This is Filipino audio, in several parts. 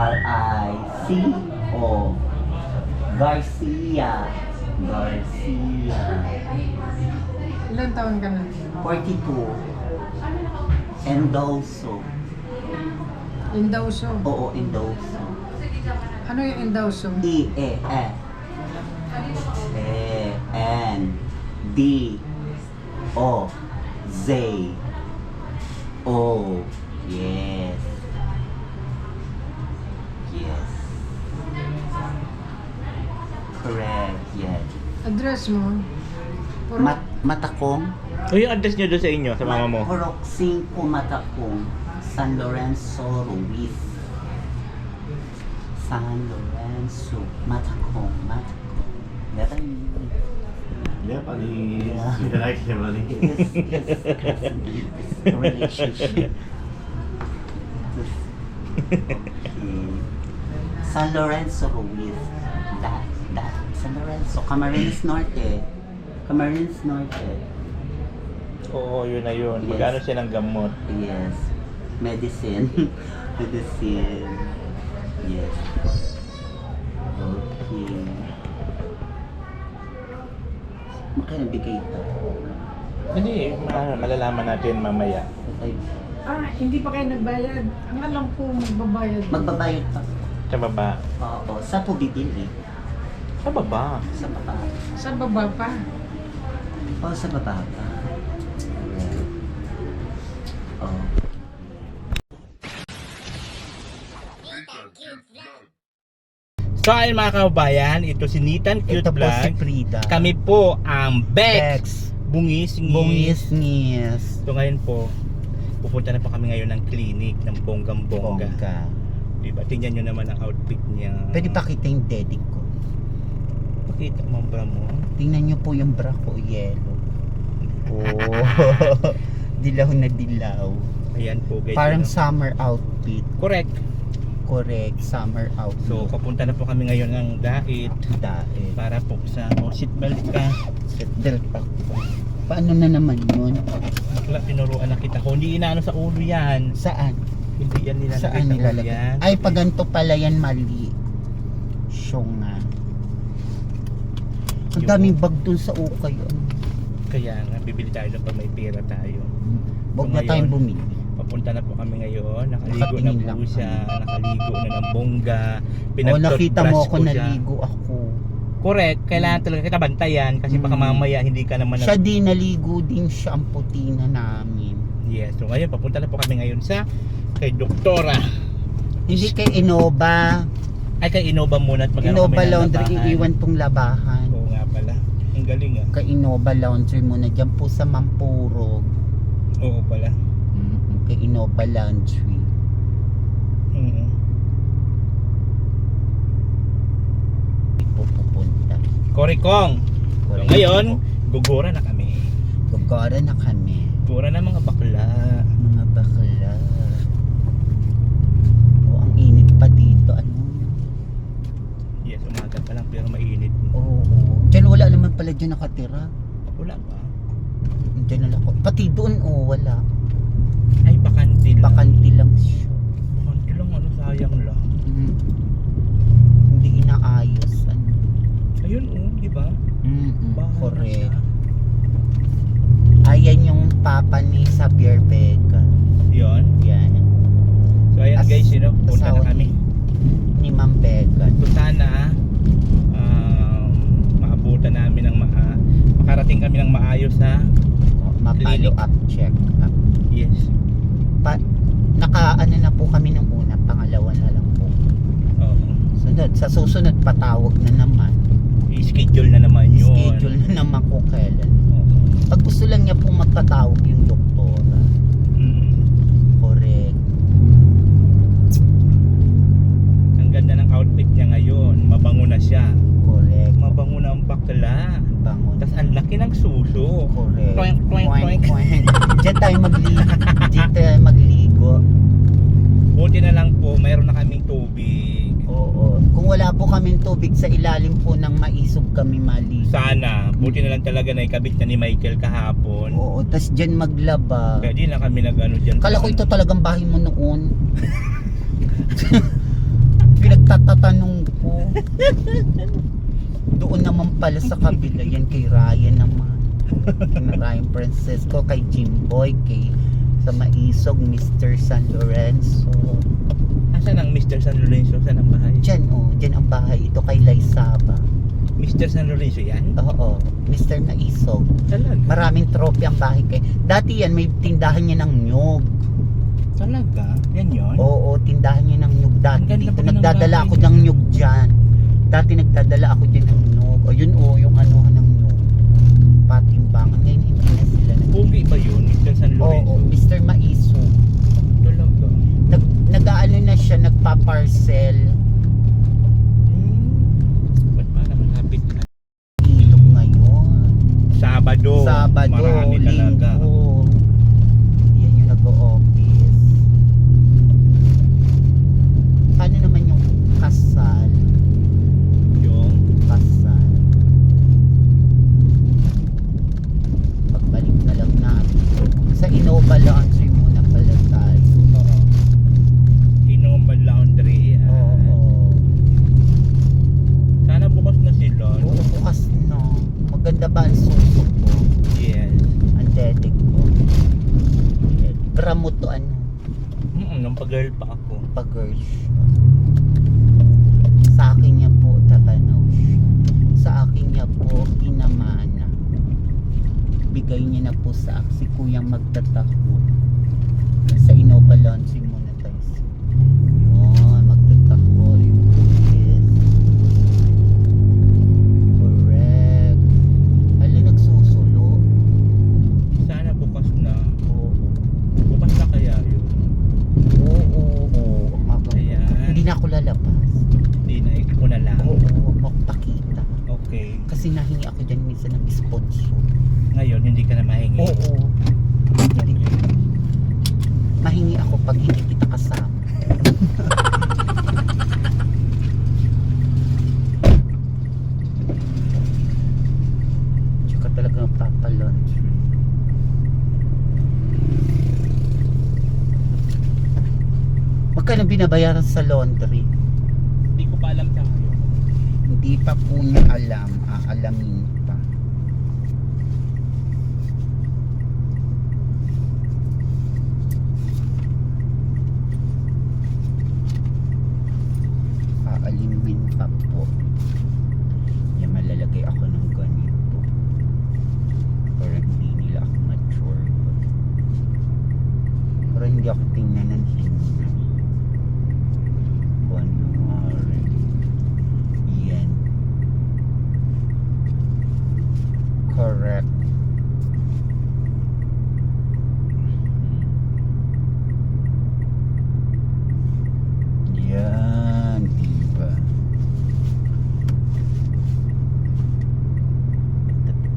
Garcia. Garcia. Garcia. Ilan taon ka na? 42. Endowso. Endowso. Oo, Endowso. Ano yung endowso? E-E-F. E-N-D-O-Z-O. Yes. Yes. Correct, yes. Address mo? Puro, Matakong? O yung address nyo doon sa inyo, sa mama mo? Purok 5 Matakong, San Lorenzo, Ruiz. San Lorenzo, Matakong. Meron. Yeah, funny. You like him, funny. Relationship. Okay. San Lorenzo, Ruiz. That. San Lorenzo, Camarines Norte. Camarines Norte. Oo, yun na yun. Yes. Magkano siya ng gamot? Yes. Medicine. Medicine. Yes. Okay. Makinabigay ito. Hindi, malalaman natin mamaya. Ay, hindi pa kayo nagbayad. Ang alam ko, magbabayad. magbabayad pa. Sa baba. Oo. Sa po bibili? Sa baba. Sa baba. Sa baba pa. Oo, sa baba pa. Oo. So ayun mga kababayan, ito si Nitan Cute Ito po Vlog. si Frida. Kami po ang Bex. Bex. Bungis. Bungis. So ngayon po, pupunta na po kami ngayon ng clinic ng bonggang-bongga. Bongga. Diba? Tingnan nyo naman ang outfit niya. Pwede pakita yung daddy ko. Pakita mo ang bra mo. Tingnan nyo po yung bra ko, yellow. Oh. Dilaw na dilaw. Ayan po guys. Parang Ano? summer outfit. Correct. Correct, summer outfit. So papunta na po kami ngayon ng Dait Dahil. para po sa seatbelt ka. Seatbelt ako. Paano na naman yun? Bakla, tinuruan na kita ko. Hindi inaano sa ulo yan. Saan? Hindi yan nilalagay Saan sa ulo nilalagay? yan. Ay, pag ganito pala yan, mali. Siyo nga. Ang Yung- daming bag dun sa ukay. Kaya nga, bibili tayo doon pag may pera tayo. Huwag So, na tayong ngayon, bumili. Papunta na po kami ngayon. Nakaligo na Nakatingin po lang siya. Nakaligo na ng bongga. O, nakita mo Pinag-toothbrush ako, ko siya. naligo ako. Correct. Kailangan talaga kita bantayan. Kasi baka Mm. mamaya hindi ka naman Siya din, naligo din siya ang puti na namin. Yes. So ngayon, papunta na po kami ngayon sa kay Doktora. Hindi kay Innova. Ay, kay Innova muna at magkano Innova kami ng Laundry, labahan. iiwan tong labahan. Oo nga pala. Ang galing ah. Kay Innova Laundry muna, dyan po sa Mampurog. Oo pala. Kay Innova Laundry. Mm. Po pupunta. Korikong. So ngayon, gugura na kami. Gugara na kami. Gugura na mga bakla. Mga bakla. Oh, ang init pa dito. Ano? Yes, umaga pa lang pero mainit. Oo. Diyan wala naman pala dyan nakatira. Wala pa. Diyan na lang ako. Pati doon, wala. Ay, bakante lang. Bakanti lang siya. Bakante lang, ano, sayang lang. Hindi inaayos. Ano? Ayun, di ba? Bahay na Correct. siya. Ayan yung papa ni Xavier Vega. Yun. Yan. So ayan As- guys, punta asawa na kami. Ni Ma'am Vega. So sana maabutan namin ng makarating kami ng maayos ha. Mapalo up, check up. Yes. Naka-ano na po kami nung una, pangalawa na lang po. Oo. Sunod, sa susunod patawag na naman. I-schedule na naman yun. Schedule na naman ko kailan. Oo. Pag gusto lang niya pong magpatawag yung doktora. Mm. Correct. Ang ganda ng outfit niya ngayon. Mabango na siya. Correct. Mabango na ang bakla. Bangon. Tapos ang laki ng suso. Correct. Toink, toink, toink. Diyan tayo magligo. Diyan tayo magligo. Buti na lang po, mayroon na kaming tubig. Oo. Kung wala po kaming tubig sa ilalim po ng maisog kami maligo. Sana. Buti na lang talaga na ikabit na ni Michael kahapon. Oo. Tas diyan maglaba. Kaya di na kami nag-ano dyan. Kala ko ito talagang bahay mo noon. Tatanong ko. Doon naman pala sa kabila, yan kay Ryan naman. Kay Ryan Francesco, kay Jimboy, kay sa Maisog, Mr. San Lorenzo. Asan ang Mr. San Lorenzo? Saan ang bahay? Diyan dyan ang bahay. Ito kay Laisaba. Mr. San Lorenzo yan? Oo, Mr. Maisog. Talaga? Maraming trophy ang bahay kay. Dati yan, may tindahan niya ng nyug. Talaga? Yan yun? Oo, tindahan niya ng nyug dati. Ang ganda Dito pa ng nagdadala bahay ako niya. ng nyug dyan. Dati nagdadala ako dyan ng nyug. O yun yung ano ng nyug. Patimbangan. Ngayon hindi na sila Pogi ba yun? Mr. San Lorenzo? Oo, Mr. Maisog. Talaga? Nag-ano na siya, nagpa-parcel. Ba't parang malapit na? Ilog ngayon. Sabado. Marami talaga. Linggo. Yan yung nag-o-office. Paano naman yung kasal? Yung? Kasal. Pagbalik na lang natin. Sa Innova Laundry muna pala tayo. Oo. Inuman Laundry. Oo. Sana bukas na sila. Oo, bukas na. Maganda ba ang susok ko? Yes. Ang dedek ko. Gramo to ano? Nung pag-girl pa ako. Pag-girl siya. Sa akin niya po tatanaw siya. Sa akin niya po kinamana. Bigay niya na po sa si Kuyang magtataho. Sa Innova Laundry muna tayo. Yun, magtataho yung yes. Correct. Hala, nagsusulo. Sana bukas na. Oo. Bukas na kaya yun. Oo. Ayan. Hindi na ako lalabas. Hindi na, ikaw na lang. Oo, magpakita. Okay. Kasi nahingi ako dyan minsan ng sponsor. Ngayon, hindi ka na mahingi. Oo. Hindi. Mahingi ako pag hindi kita kasama. Diyo ka talaga papalunch. Magkano binabayaran sa laundry? Hindi ko pa alam sa ngayon. Hindi pa po niya alam. Aalamin pa. Aalimin pa po. Yan, malalagay ako ng ganito. Pero hindi nila ako mature. Pero hindi ako tingnan ng tingnan. Kunwari. Yan. Correct. Yan, diba?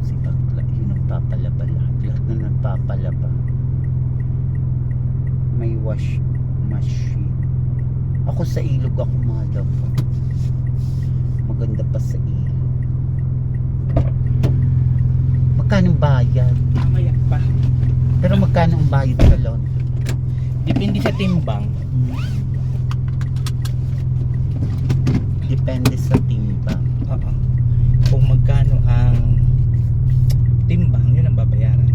Si Bakla, yun nagpapalaba lahat. Lahat na nagpapalaba. May wash machine. Ako sa ilog ako malaba. Maganda pa sa ilog. Magkano bayad? Mamaya pa. Pero magkano ang bayad sa laundry? Depende sa timbang. Depende sa timbang. Oo. Kung magkano ang timbang, yun ang babayaran.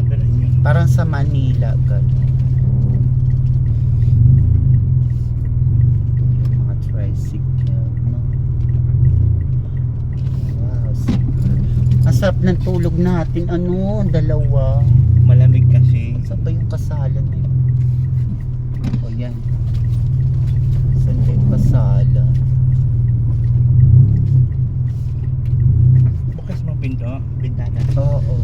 Ganun yun. Parang sa Manila, gano'n. Yung mga tricycle, no? Wow, ang sarap ng tulog natin. Ano, dalawa. Malamig kasi. Saan ba yung kasalan na yun? O yan. Saan ba yung kasalan? Bukas mo bintana. Oo.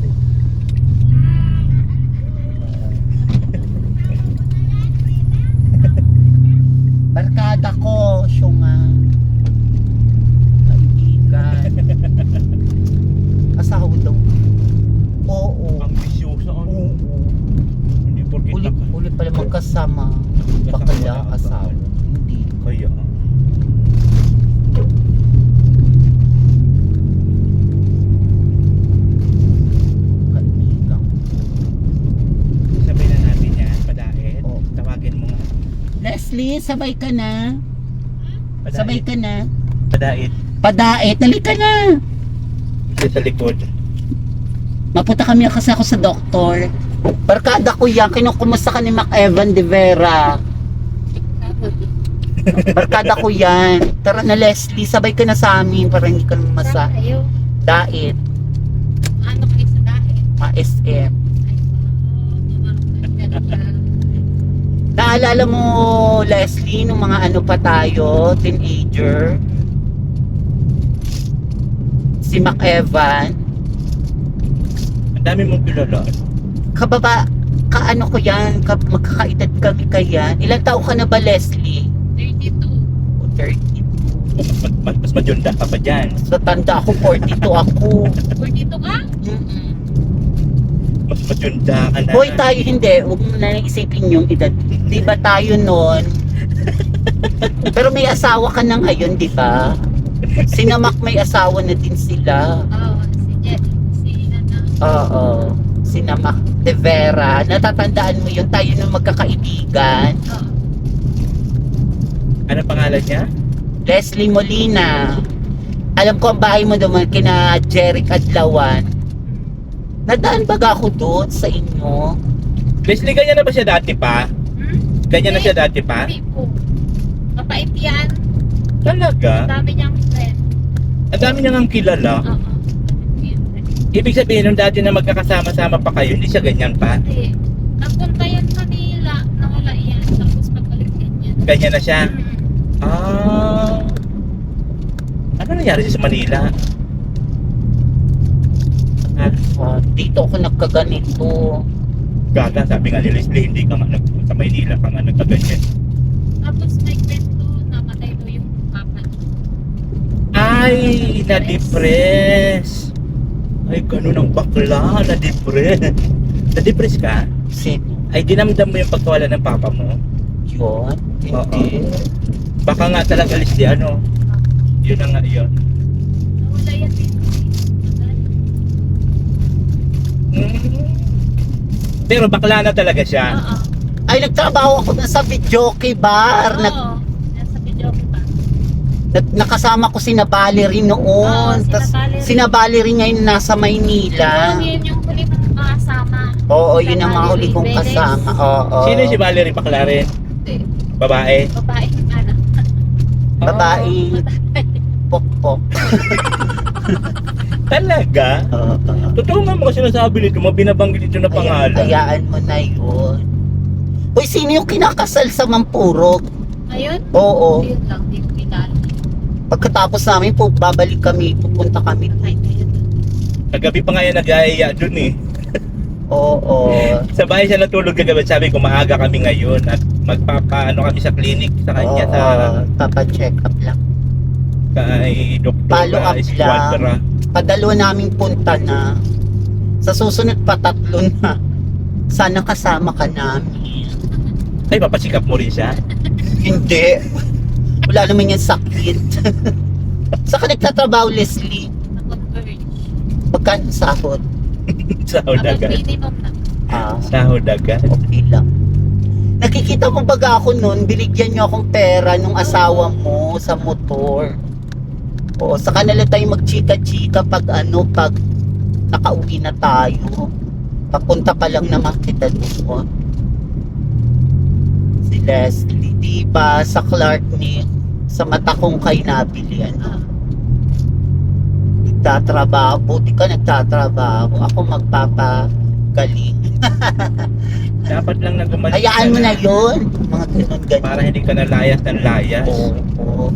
Barkada ko, siya nga. Kaibigan. Asawa daw. Oo. Ang bisyoso. Oo. Hindi porkit Ulit pala magkasama. Bakala, asawa. Hindi. Kaya. Kaibigan. Sabihin na natin yan, padain. Oo. Tawagin mo nga. Leslie, sabay ka na. Sabay ka na. Padait. Padait, halika na. Dito sa likod. Mapunta kami kasi ako sa doktor. Barkada ko yan, kinukumusta ka ni Mac Evan de Vera. Barkada ko yan. Tara na Leslie, sabay ka na sa amin para hindi ka masa. Saan kayo? Dait, Ano kayo sa dahil? SM. Ay, wow. Naalala mo Leslie, nung mga ano pa tayo, teenager? Si Mac Evan. Ang dami mong kilala. Kababa, kaano ko yan, magkakaedad kami kaya. Ilang taon ka na ba Leslie? 32. O 30. Mas madyunda ka pa dyan. Sa tanda ako, 42 ako. 42 ka? Mm-mm. Mas madyunda ka na. Hoy tayo hindi, huwag mo na isipin yung edad. Di ba tayo noon? Pero may asawa ka na ngayon, di ba? Sinamak may asawa na din sila. Oo, si Jet. Si Nana. Oo. Sinamak de Vera. Natatandaan mo yun, tayo nung magkakaibigan. Oo. Ano pangalan niya? Leslie Molina. Alam ko ang bahay mo doon, kina Jeric Adlawan. Nadaan baga ako doon sa inyo? Leslie, ganyan na ba siya dati pa? Ganyan na siya dati pa? Hindi po. Mapait yan. Talaga? Ang dami niyang friend. Ang dami niya ngang kilala. Oo. Ibig sabihin, nung dati na magkakasama-sama pa kayo, hindi siya ganyan pa? Hindi. Napunta yan kanila. Nawala yan. Tapos pagbalik din yan. Ganyan na siya? Mm. Ah. Ano nangyari siya sa Manila? Dito ako nagkaganito. Gaga, sabi nga ni Leslie, hindi ka nga sa Maynila ka nga nagkaganyan. Tapos may kwento. Namatay daw yung papa niya. Ay, na-depress. Ay, ganun ang bakla, na-depress. Na-depress ka? Sino? Ay, dinamdam mo yung pagkawala ng papa mo? Yun? Hindi. Baka nga talaga, Leslie, ano? Yun na nga yun. Nawala yan din. Pero bakla na talaga siya. Oo. Ay, nagtrabaho ako na sa videoke bar. Oo. Nasa video ko pa. Nakasama ko si Valerie noon. Oo, sina Tas Valerie. si Valerie ngayon nasa Maynila. Yun yung huli mong kasama. Oo, Sina yun ang mga huli kong Valerie kasama. Oo. Sino si Valerie bakla rin? Hindi. Babae? Babae ng anak. Babae. Pok-pok. Talaga? Oo. Totoo nga mga sinasabi nito, mabinabanggit ito na pangalan. Hayaan mo na yun. Uy, sino yung kinakasal sa Mampurog? Ayun? Oo. Yun lang, di ko kilala. Pagkatapos namin po, babalik kami, pupunta kami. Ay, na yun. Kagabi pa nga yan nag-aaya dun eh. Oo. Sa bahay siya natulog kagabi, sabi ko maaga kami ngayon at magpapaano kami sa clinic sa kanya sa Papa-check up lang. kay Dr. Follow up Esquadra. Padalo naming punta na. Sa susunod pa 3 na. Sana kasama ka namin. Ay, papasikap mo rin siya? Hindi. Wala naman yung sakit. Saan ka nagtatrabaho, Leslie? Na-converge. Magkano sahod? Sahod Abang agad. minimum na. Sahod agad. Okay lang. Nakikita mo baga ako noon, binigyan niyo akong pera nung asawa mo sa motor. Oo, sa kanila tayo magchika-chika pag nakauwi na tayo. Papunta pa lang naman kita doon. Si Leslie, di ba sa Clark ni sa mata kong kay nabili nagtatrabaho, buti ka nagtatrabaho, ako magpapagaling. Dapat lang na gumaling Hayaan ka mo na yun. Mga ganun-ganun. para hindi ka nalayas ng layas. Oo.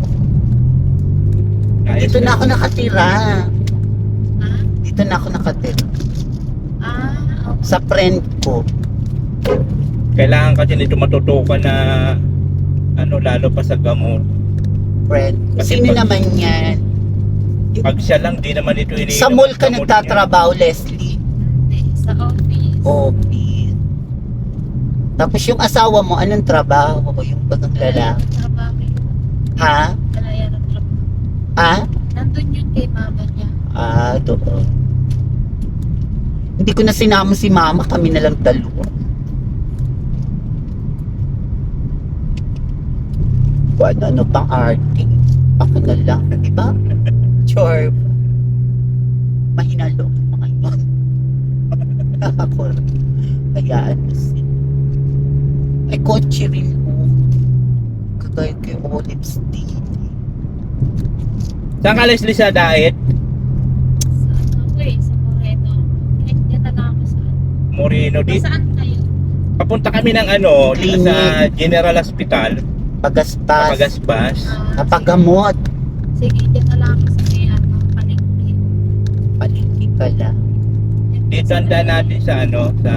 Layas Dito na ako nakatira. Ha? Dito na ako nakatira. Okay. Sa friend ko. Kailangan kasi nito matutukan na ano lalo pa sa gamot. Friend ko. Kasi Sino pag- naman yan? Pag siya lang, di naman ito iniinom. Sa mall ka ang gamot nagtatrabaho, Leslie? Hindi, sa office. Okay. Tapos yung asawa mo, anong trabaho? Yung bagang lalaki? Trabaho yun. Ha? Kalaya ng trabaho. Ha? Nandun yun kay mama niya. Doon. Hindi ko na sinama si mama, kami na lang dalawa. Kung ano pang arte. Ako na lang, di ba? Sure. Mahinalo mga yun. Ako. Hayaan mo siya. Ay, kotse rin mo. Kagaya kay Olive Steve. Saan ka, Leslie, sa diet? Sa ano ko eh, sa Moreno. Kahit yan na lang ako saan. Moreno. Di, Saan kayo? papunta kami ng ano, dito sa General Hospital. Pagaspas. Pagaspas. Napagamot. Sige, yan na lang ako sa may ano, palengke. Palingki ka lang. Dito handa natin sa ano, sa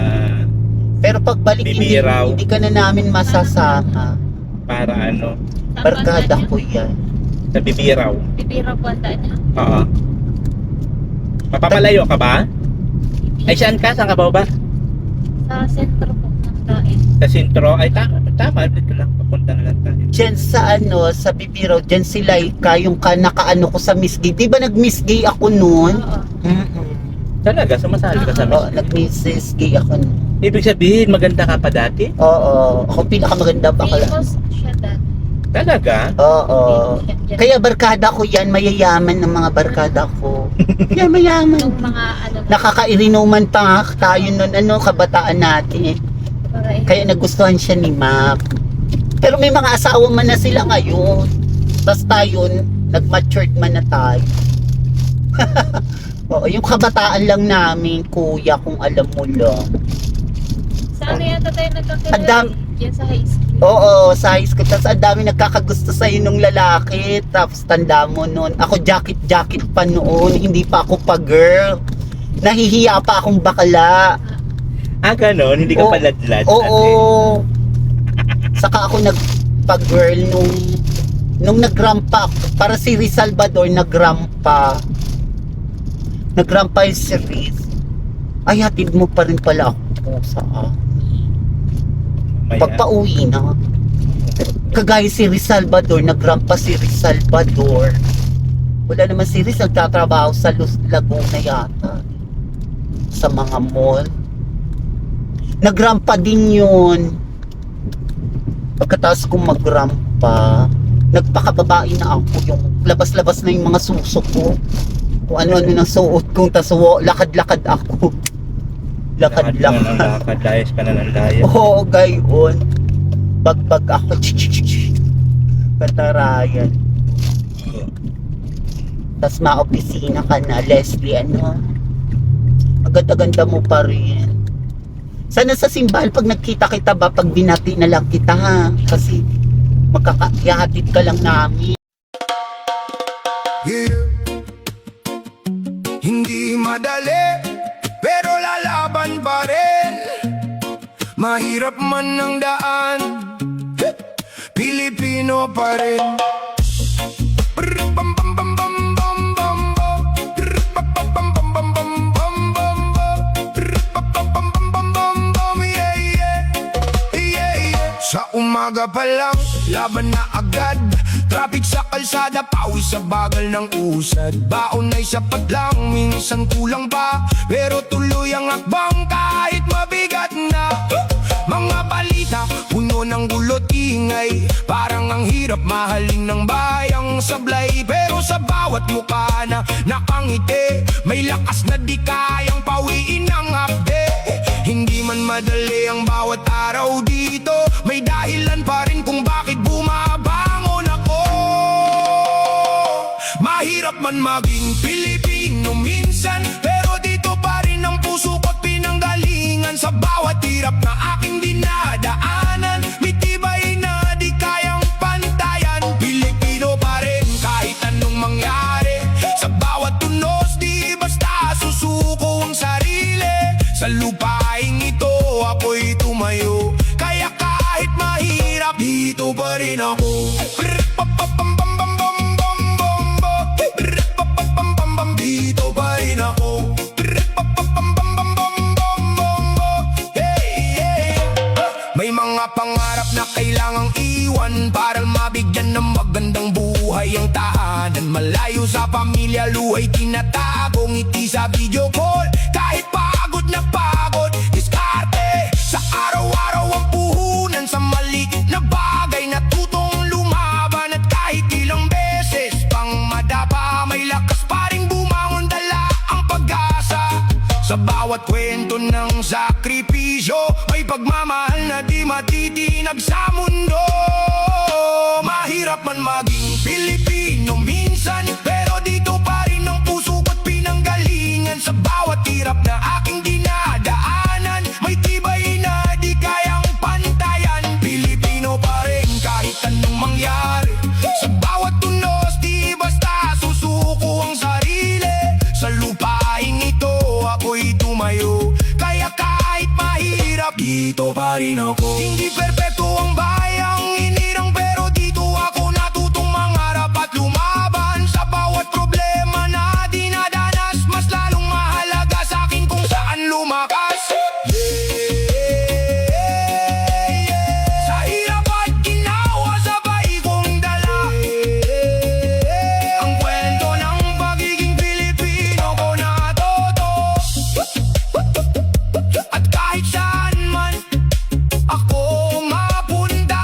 Pero pagbalik, hindi, Bibiraw. hindi ka na namin masasama. para ano, Saan Barkada banda ko niya? yan. sa Bibiraw. Bibira banda niya. Oo. Mapapalayo ka ba? Ay, saan ka? Saan ka ba? Sa sentro po ng Daet. Sa sentro? Ay, tama. Dito lang. Papunta na lang tayo. Diyan sa ano, sa Bibiro, diyan si Laika, yung nakaano ko sa Miss Gay. Di ba nag-Miss Gay ako noon? Oo. Talaga? Sumasali ka sa Oo, Miss? nag-Mrs. Gay ako noon. Ibig sabihin, maganda ka pa dati? Oo, ako pinakamaganda bakla. Famous siya dati. Talaga? Oo. Yan. Kaya barkada ko yan, mayayaman ng mga barkada ko. Yan, mayaman. Yung mga ano. Nakakairinuman pa nga tayo noon, ano, kabataan natin. Kaya nagustuhan siya ni Mac. Pero may mga asawa man na sila ngayon. Tapos tayo, nag-matured man na tayo. Oo, yung kabataan lang namin, kuya, kung alam mo lang. Saan yata tayo nagkakilala? Andam- Yan sa high school. Oo, sa high school. Tapos ang dami nagkakagusto sa'yo nung lalaki. Tapos tanda mo noon. Ako jacket pa noon. Hindi pa ako pa girl. Nahihiya pa akong bakla. Ah, ganon? Hindi ka Oo. paladlad? Oo. Saka ako nagpa-girl nung nagrampa ako. Para si Riz Salvador nagrampa. Nagrampa yung si Riz. Ay, hatid mo pa rin pala ako sa akin. Pagpa-uwi na. Kagaya si Riz Salvador, nagrampa si Riz Salvador. Wala naman si Riz, nagtatrabaho sa Laguna yata. Sa mga mall. Nagrampa din yun. Pagkatapos kong magrampa, nagpakababae na ako. Yung labas-labas na yung mga suso ko. Kung ano-ano nang suot kong taso, lakad-lakad ako. Lakad-lakad. Lakad, layas ka na ng layas. Oo, gayon. Bagbag ako. Katarayan. Tapos ma-opisina ka na, Leslie, ano? Agad-aganda mo pa rin. Sana sa simbahan, pag nagkita kita ba, pag binati na lang kita, ha? Kasi makakahatid ka lang namin. Yeah. Hindi madali, pero lalaban pa rin. Mahirap man ang daan, Pilipino pa rin. Sa umaga pa lang, laban na agad. Traffic sa kalsada, pawis sa bagal ng usad. Baon ay sapat lang, minsan kulang pa. Pero tuloy ang akbang kahit mabigat na. Mga balita, puno ng gulot ingay. Parang ang hirap mahalin ng bayang sablay. Pero sa bawat mukha na nakangiti, may lakas na di kayang pawiin ng hapde. Hindi man madali ang bawat araw dito, may dahilan pa rin kung bakit bumabangon ako. Mahirap man maging Pilipino minsan, pero dito pa rin ang puso ko't pinanggalingan. Sa bawat hirap na aking dinadaanan, may tibay na di kayang pantayan. Pilipino pa rin kahit anong mangyari, sa bawat tunos di basta susuko ang sarili. Sa lupaing ito ako'y tumayo, kaya kahit mahirap dito pa rin ako. Dito pa rin ako. May mga pangarap na kailangang iwan para mabigyan ng magandang buhay ang tahanan. Malayo sa pamilya, luhay tinatago, ngiti sa video call. Kahit pagod na pagod, diskarte sa araw-araw ang puhunan. Sa maliit na bagay na tutong lumaban. bawat kwento ng sakripisyo, may pagmamahal na di matitinag sa mundo. Mahirap man maging Pilipino minsan, pero dito pa rin ang puso ko't pinanggalingan. Sa bawat hirap na aking dinadaanan, may tibay na di kayang pantayan. Pilipino pa rin kahit anong mangyari, sa bawat tunos di basta susuko ang sarili. Sa lupaing ito ako'y tumayo, kaya kahit mahirap dito pa rin ako. Hindi perpekto ang bayang inirang, pero dito ako natutong mangarap at lumaban. Sa bawat problema na dinadanas, mas lalong mahalaga sa akin kung saan lumakas. Sa hirap at ginawa sabay kong dala ang kwento ng pagiging Pilipino ko na totoo. At kahit saan man ako mapunta,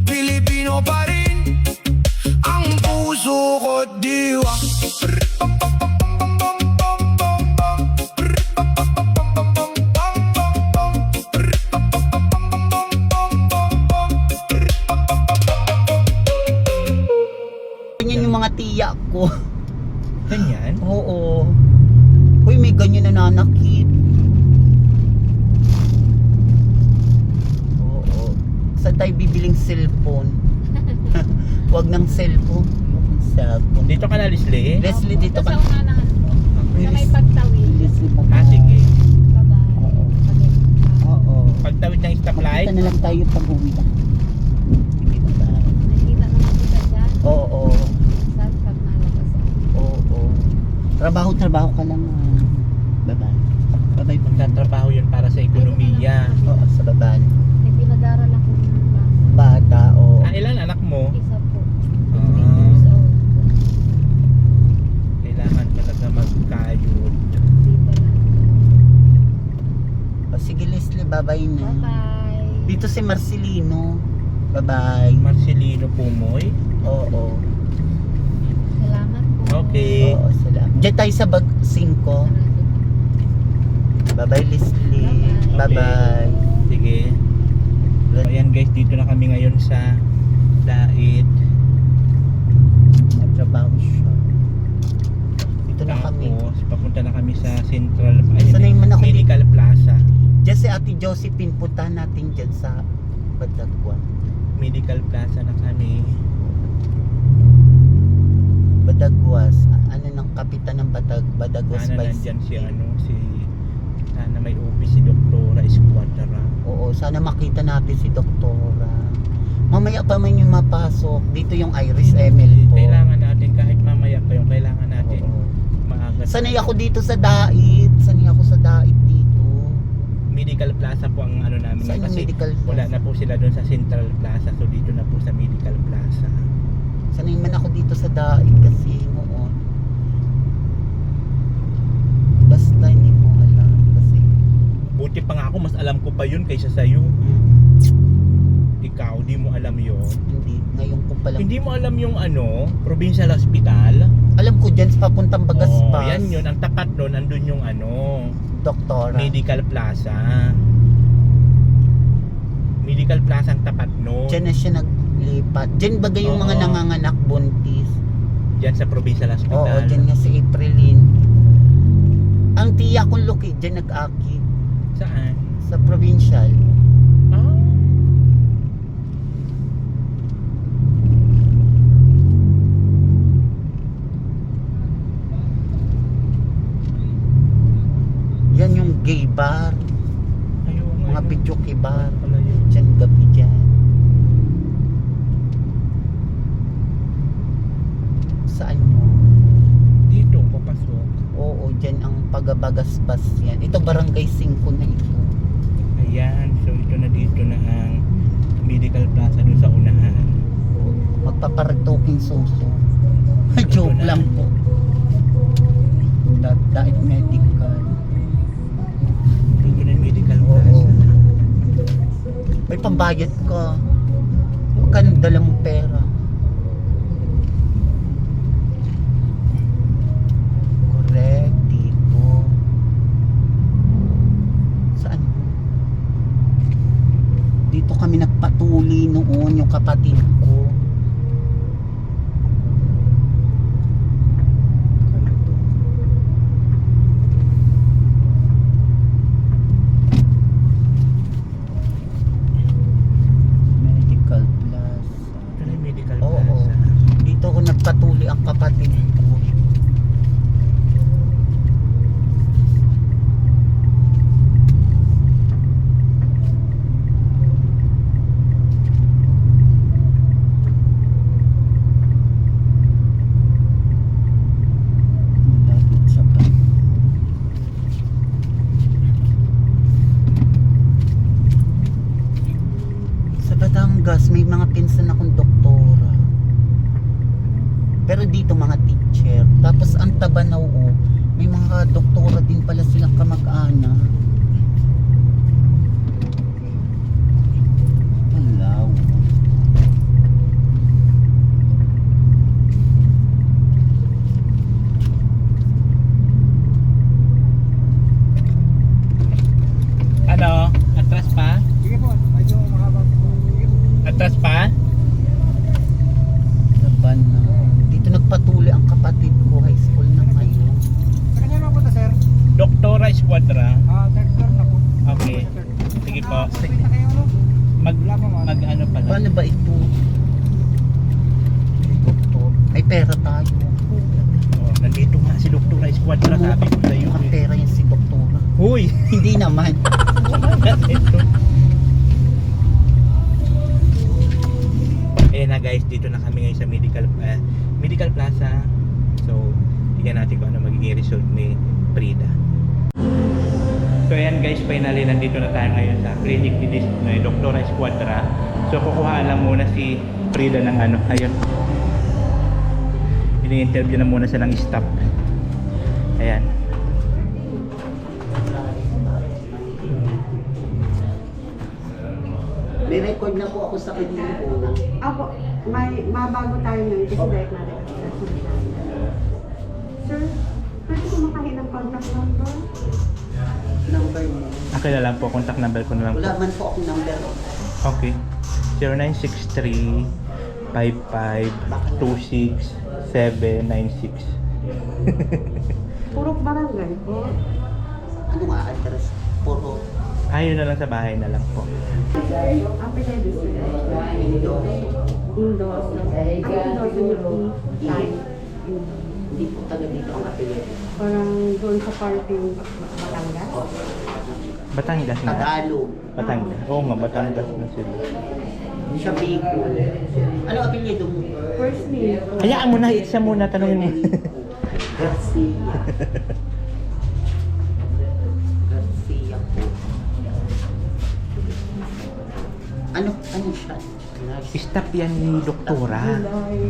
Pilipino pa rin ang puso ko't diwa. Ganyan yung mga tiya ko. Ganyan? Oo. Uy, may ganyan na nanakit. Oo. Saan tayo bibiling cellphone? Huwag ng cellphone. Cellphone. Dito ka na, Leslie? Leslie, dito Sa ka. unahan po. Na may pagtawid. Leslie, pa. Ah, sige. Bye-bye. Oo. Oo. Pagtawid ng stoplight? Makita na lang tayo pag uwi. Sige, bye-bye. Nakita naman kita dyan. Oo. Saan pag nalabas ako. Oo. Trabaho ka lang. Bye-bye. Bye-bye. Magtatrabaho yun para sa ekonomiya. Oo, sa baban. May pinag-aral ako ng Bata, oo. Ah, ilan anak mo? isa po. Ah. 15 years old. Kailangan talaga magkayod. Dito lang. O, sige Leslie, bye-bye na. Bye-bye. Dito si Marcelino. Bye-bye. Marcelino Pumoy. Oo. Salamat po. Okay. Oo, salamat. Diyan tayo sa bag 5. Bye-bye Leslie. Bye-bye. Bye-bye. Sige. Ayan guys, dito na kami ngayon sa Dait. Magtrabaho siya. Dito na kami. Tapos, papunta na kami sa Central Sanay man ako Medical Plaza. Diyan si Ate Josephine, puntahan natin dyan sa Badagwa. Medical Plaza na kami. Badagwas. Ano ng kapitan ng Badagwas Sana Vice nandyan si City. sana may office si Doktora Esquadra. Oo, sana makita natin si Doktora. Mamaya pa man yung mapasok. Dito yung Iris ML po. Kailangan natin, kahit mamaya pa yung kailangan natin Oo. maaga. Sanay ako dito sa Dait. Sanay ako sa Dait dito. Medical Plaza po ang ano namin Saan yung kasi Medical wala Plaza? na po sila doon sa Central Plaza, so dito na po sa Medical Plaza. Sanay man ako dito sa Dait kasi noon. Basta hindi mo alam kasi Buti pa nga ako, mas alam ko pa yun kaysa sa'yo. Ikaw, di mo alam yun. hindi. Ngayon ko palang. Hindi mo alam yung ano, Provincial Hospital. Alam ko dyan sa papuntang Bagaspas. Yan yun, ang tapat doon, andun yung ano, Doktora. Medical Plaza. Medical Plaza ang tapat noon. Diyan na siya naglipat. Diyan bagay yung mga Oo. nanganganak buntis. Diyan sa Provincial Oo, Hospital. diyan nga si Aprilin. Ang tiya kong Luki, diyan nag-aki. Saan? Sa provincial. Ah. Yan yung gay bar. Ayun nga. Mga pichuki bar. Pala yun. Diyan gabi dyan. Saan mo? Dito, papasok. Oo, dyan ang Pagabagaspas yan. Ito barangay 5 na ito. Ayan, so ito na dito na ang Medical Plaza doon sa unahan. Magpaparagtoking suso. Joke na. lang po. Dait medical. Dito na yung Medical Oo. Plaza. May pambayad ka. Magkano dala mong pera? Correct, dito. Dito kami nagpatuli noon, yung kapatid ko. Medical Plaza. Ito na yung medical Oo. plaza. Dito ako nagpatuli ang kapatid ko. Malapit sa Sa Batangas, may mga pinsan akong doktora. Pero dito mga teacher. Tapos ang Tabanaw, may mga doktora din pala silang kamag-anak. Malaw. Ano? Atras pa? Sige po, medyo mahaba po. Sige po. Atras pa? Tabanaw. Dito nagpatuli ang kapatid ko. High school na ngayon. Saan na po na, sir? Doktora Esquadra. Third floor na po. Okay. Sige po. Pwede na kayo, ano? Mag Wala pa, ma'am. ano pala? Paano ba ito? Doktor. Ay, pera tayo. Oh, nandito nga si Doktora Esquadra, sabi ko sa iyo. Mukhang pera yan si doktora. Huy! Hindi naman. Ito. Ayan na guys, dito na kami ngayon sa Medical Plaza. So, tingnan natin kung ano magiging result ni Frida. So ayan guys, finally nandito na tayo ngayon sa clinic ni Dr. Esquadra. So kukuha lang muna si Frida ng ano, ayun. Ini-interview na muna siya ng staff. Ayan. May record na po ako sa kanya una. Apo, may mabago tayo ng dislike natin. Sir, pwede ko makahin ng contact number? Number mo. Akin na lang po, contact number ko na lang po. Wala man po akong number. Okay. 0963-55-26796. Puro barangay po. Ano nga address? Puro. Ayun na lang sa bahay na lang po. Apelido sir. Indos. Ano Indos yung time? Hindi po taga dito ang apelido. Parang doon sa parting Batangas. Batangas na. Tagalog. Batangas. Oo nga, Batangas na sila. Siya Bicol. Ano apelido mo? First name. Hayaan mo na, siya muna, tanongin mo. Garcia. Garcia po. Ano siya? Staff yan ni Doktora. July.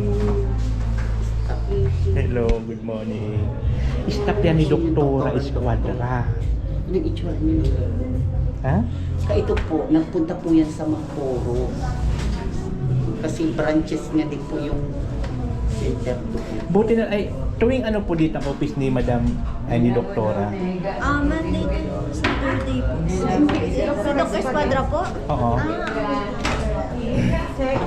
Hello, good morning. Staff yan ni Doktora Esquadra. Anong itsura niyo? Ha? Ito po, nagpunta po yan sa Maporo. Kasi branches nga din po yung center doon. Buti na, ay, tuwing ano po dito ang office ni Madam, ay ni Doktora? Monday to Saturday po. Si Dr. Esquadra po? Oo. Sir,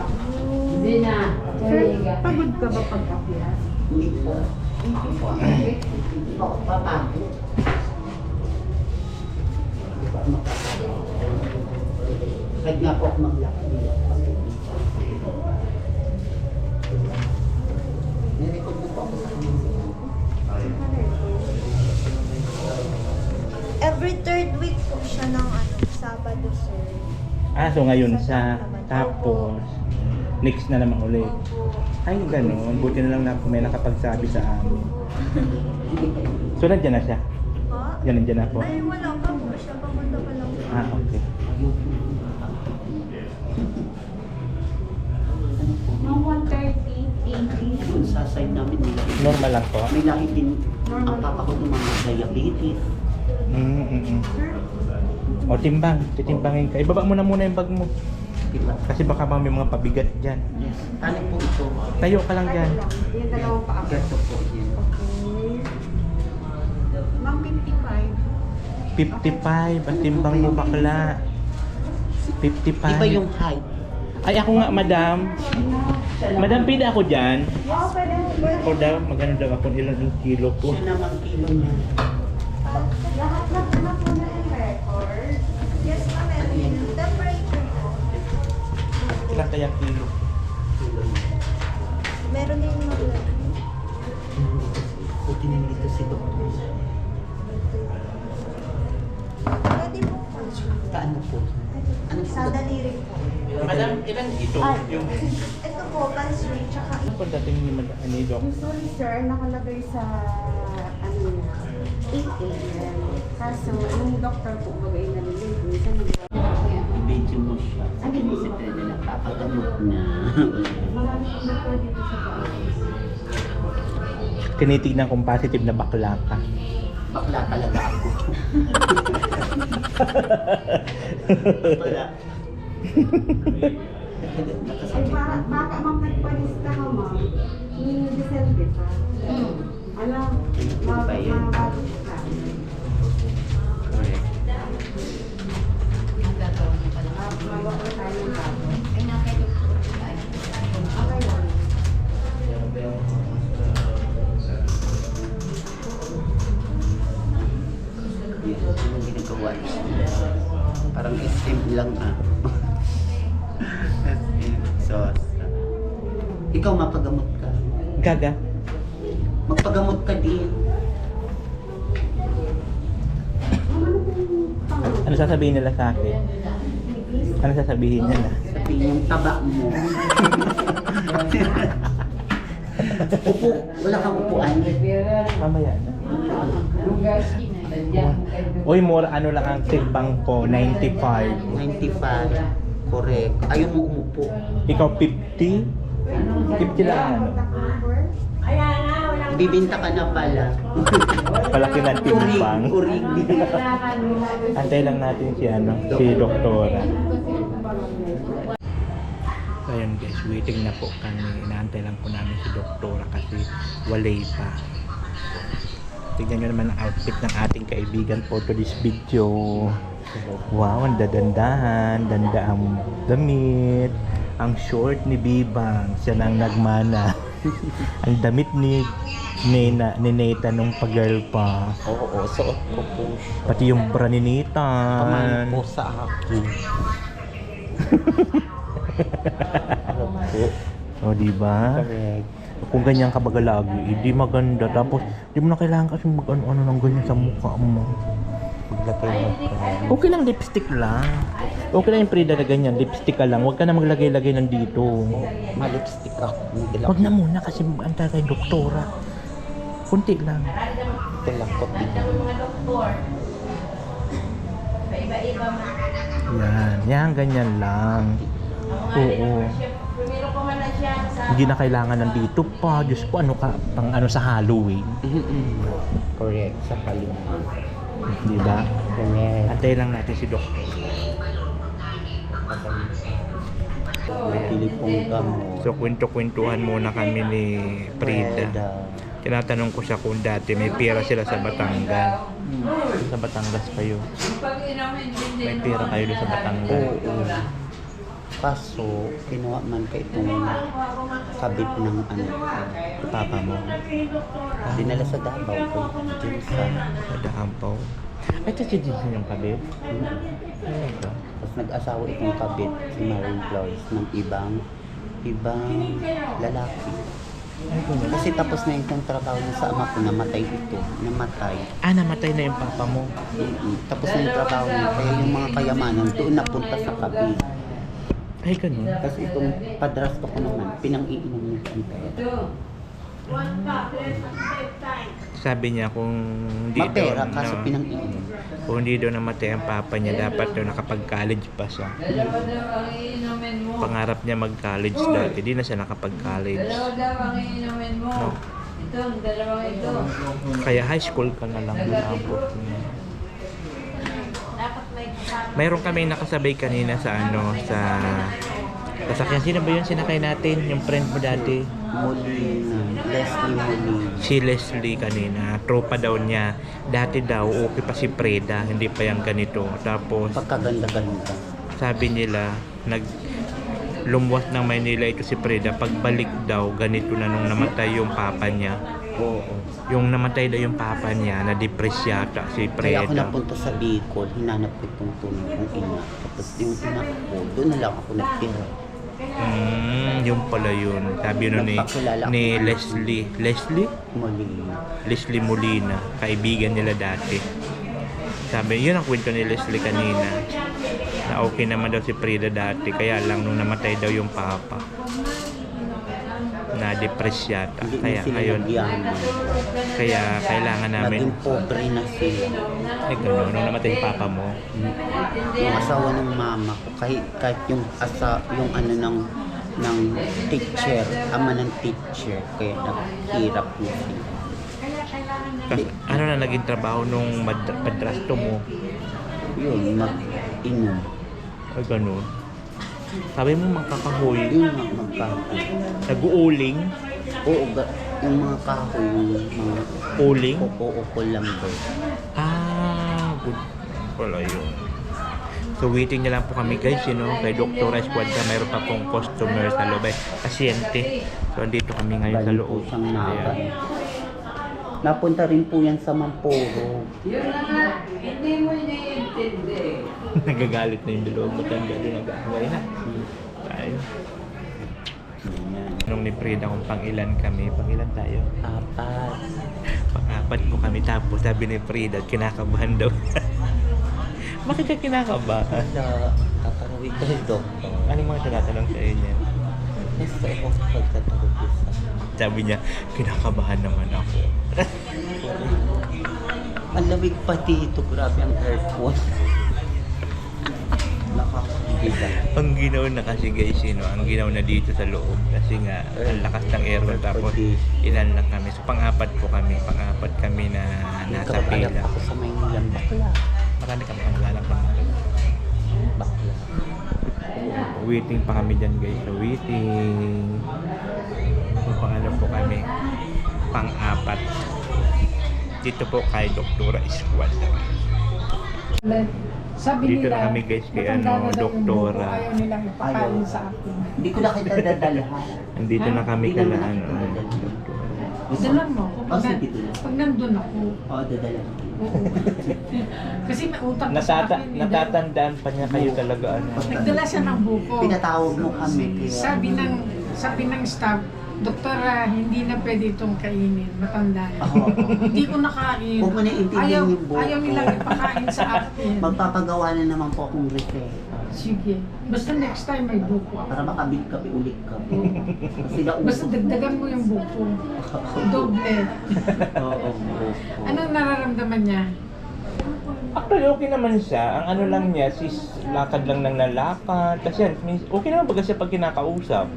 pagod ka ba pag-appear? Hindi po. Hindi po. Hindi po ako papagod. Hindi po ako mapapagod. Kahit nga po ako maglakad. Nirecord na po ako sa kanya. Every third week po siya ng Sabado, sir. Ah, so ngayon sa tapos next na naman ulit. Ay, ganun. Buti na lang na may nakapagsabi sa amin. So, nandiyan na siya? Po? Yan, nandiyan na po. Ay, wala pa po siya. Papunta pa lang po. Ah, okay. Mga 1:30, 80. Yung sa side namin nila. Normal lang po. May lahi din ang papa ko ng mga diabetes. O, timbang. Titimbangin ka. Ibaba mo na muna yung bag mo. Diba? Kasi baka may mga pabigat dyan. Yes. Ano po ito? Tayo ka lang dyan. Yung dalawang paa. Gato po yan. Okay. Mga 55. 55. Ang timbang mo bakla. 55. Iba yung height. Ay, ako nga, madam. Madam, pila ako dyan. O daw, magano daw ako ilan yung kilo ko. Siya naman kilo niya. Lahat na po na yung record. Yes, ma'am. Temperature po. Ilan kaya kilo? Meron din yung mga Buti nandito si Doktor. pwede po po. Kaano po? Ano po? Sa daliri po. Madam, ilan ito? Yung Ito po, pulse rate, tsaka ano po dating ni Madam ni Doc? Usually sir, nakalagay sa ano na 8 a.m. Kaso, yung doctor po bagay na rin, minsan I-video mo siya. Sabi mo si Pwede na papagamot na. marami po doctor dito sa bahay. Tinitignan kung positive na bakla ka. Bakla talaga ako. Wala. Ay, baka magpagpalista ka ma'am, yung December pa. Ano, mabagos ka. Correct. Mabagos tayo ng bago. Okay lang. Yan, yung ginagawa niya. Parang SM lang ah. SM. So, ikaw mapagamot ka. Gaga. Magpagamot ka din. Ano sasabihin nila sa akin? Ano sasabihin nila? Sabihin yung taba mo. Upo. Wala kang upuan. Mamaya na. Uy, more ano lang ang timbang ko, 95. 95. Correct. Ayaw mo umupo. Ikaw 50? 50 lang ano? Bibinta ka na pala. Palaki ng timbang. Kurig. Antay lang natin si ano, si Doktora. So ayun guys, waiting na po kami. Inaantay lang po namin si Doktora kasi walay pa. Tignan nyo naman ang outfit ng ating kaibigan for today's video. Wow, ang dadandahan, danda ang damit. Ang short ni Bibang, siya nang nagmana. Ang damit ni Neta nung pag-girl pa. Oo, suot ko po. Pati yung bra ni Neta. Paman po sa akin. O, diba? Correct. Kung ganyan ka baga lagi, hindi maganda. Tapos, di mo na kailangan kasi mag-ano ng ganyan sa mukha mo. Maglagay mo ka. Okay lang, lipstick lang. Okay lang yung Prida na ganyan, lipstick ka lang. Huwag ka na maglagay-lagay ng dito. Malipstick ako. Huwag na muna kasi antay kay Doktora. Kunti lang. Tilakot din. Yan, ganyan lang. Oo. Hindi na kailangan ng dito pa. Diyos ko, ano ka, pang ano sa Halloween. Correct. Sa Halloween. Di ba? Correct. Antay lang natin si Doktor. Pili pong gamot. So, kwento-kwentuhan muna kami ni Prida. Tinatanong ko siya kung dati may pera sila sa Batangas. Sa Batangas kayo. May pera kayo doon sa Batangas. Oo. Kaso, kinuha man kay itong kabit ng ano, Papa mo. dinala sa Davao ko. Dun sa Sa Dahampaw. Ay, ito si Jinsen yung kabit. Ano ito? Tapos nag-asawa itong kabit, si Marine Flores, ng ibang lalaki. Ay, ganun. Kasi tapos na itong trabaho niya sa ama ko, namatay ito. Namatay. Ah, namatay na yung papa mo. Tapos na yung trabaho niya, kaya yung mga kayamanan doon napunta sa kabit. Ay, ganun. Kasi itong padrasto ko naman, pinang-iinom niya ang pera. Sabi niya kung hindi Mapera, daw, kaso no, pinang-iinom. kung hindi daw namatay ang papa niya, dapat daw nakapag-college pa siya. Pangarap niya mag-college dati, di na siya nakapag-college. No? Kaya high school ka na lang abot niya. Mayroon kami nakasabay kanina sa ano, sa sasakyan. Sino ba yun sinakay natin? Yung friend mo dati? Molina, Leslie Molina. Si Leslie kanina, tropa daw niya. Dati daw, okay pa si Preda, hindi pa yung ganito. Tapos, Pagkaganda-ganda. sabi nila, lumuwas ng Maynila ito si Frida. Pagbalik daw, ganito na nung namatay yung papa niya. Oo. Yung namatay daw yung papa niya, na-depress yata si Kaya ako Frida. napunta sa Bicol, hinanap ko itong tunay kong ina. Tapos yung ina ko, doon na lang ako nagtira. Yung pala yun. Sabi nun Nagpakilala ni ako. Leslie Molina, kaibigan nila dati. Sabi, yun ang kwento ni Leslie kanina. Na okay naman daw si Frida dati, kaya lang nung namatay daw yung papa. Na-depress yata. Hindi Kaya na sila ngayon, nagyaman. kaya kailangan namin, Naging pobre na sila. ay gano'n, nung namatay yung papa mo. Yung asawa ng mama ko, kahit yung ng teacher, ama ng teacher, kaya naghirap na sila. Kasi, ano na naging trabaho nung madrasto mo? Yun, mag-inom. Ay gano'n. Sabi mo magkakahoy, Yun nga, magkahoy. nag-uuling, Oo, yung mga kahoy, yung mga uling. upo lang daw. Good pala yun. So waiting na lang po kami guys, kay Dr. Esquadra, mayroon pa pong customer sa loob, pasyente. So andito kami ngayon sa Galing po loob. siyang naga. Ayan. Napunta rin po yan sa Mampuro. Nagagalit na yung dalawang matanda doon, nag-aaway na. Tayo. Ganyan. Nung ni Frida kung pang-ilan kami, pang-ilan tayo? Apat. Pang-apat po kami, tapos sabi ni Frida, kinakabahan daw. Bakit ka kinakabahan? Wala, tatarawid ko yung doktor. Anong mga tinatanong sa inyo? Gusto ko pagtatarawid sa... Sabi niya, kinakabahan naman ako. Ang lamig pa dito, grabe ang aircon. Nakakabida. Ang ginaw na kasi guys, ang ginaw na dito sa loob kasi nga ang lakas ng aircon, tapos ilan lang kami. So pang-apat kami na nasa pila. ako sa Maynilang bakla. Marami kami lang pa. Bakla. Waiting pa kami dyan guys. So waiting. So pang-ano po kami, pang-apat. Dito po kay Dr. Esquadra. Sabi Dito na nila, kami guys kay matanda na daw yung Doktora. buko, ayaw nilang ipakain sa akin. Hindi ko na kita dadalhan. Andito na kami Hindi kala naman ano. kita dadalhan. Dalan mo ako. Oh, sige, tuloy. Pag nandun ako. Oo, dadalhan. Oo. Kasi may utang ko sa akin. Natatandaan pa niya kayo talaga ano. Nagdala siya ng buko. Pinatawag mo kami kaya... Sabi ng staff, Doktora, hindi na pwede itong kainin. Matanda na. Oo. Hindi ko nakain. Huwag mo na intindihan yung buko. Ayaw nilang ipakain sa akin. Magpapagawa na naman po akong repair. Sige. Basta next time may buko ako. Para makabit-kapi ulit ka. Kasi Basta dagdagan mo yung buko. Doble. Oo, buko. Anong nararamdaman niya? Actually, okay naman siya. Ang ano lang niya, lakad lang ng lalakad. Kasi yan, okay naman baga siya pag kinakausap.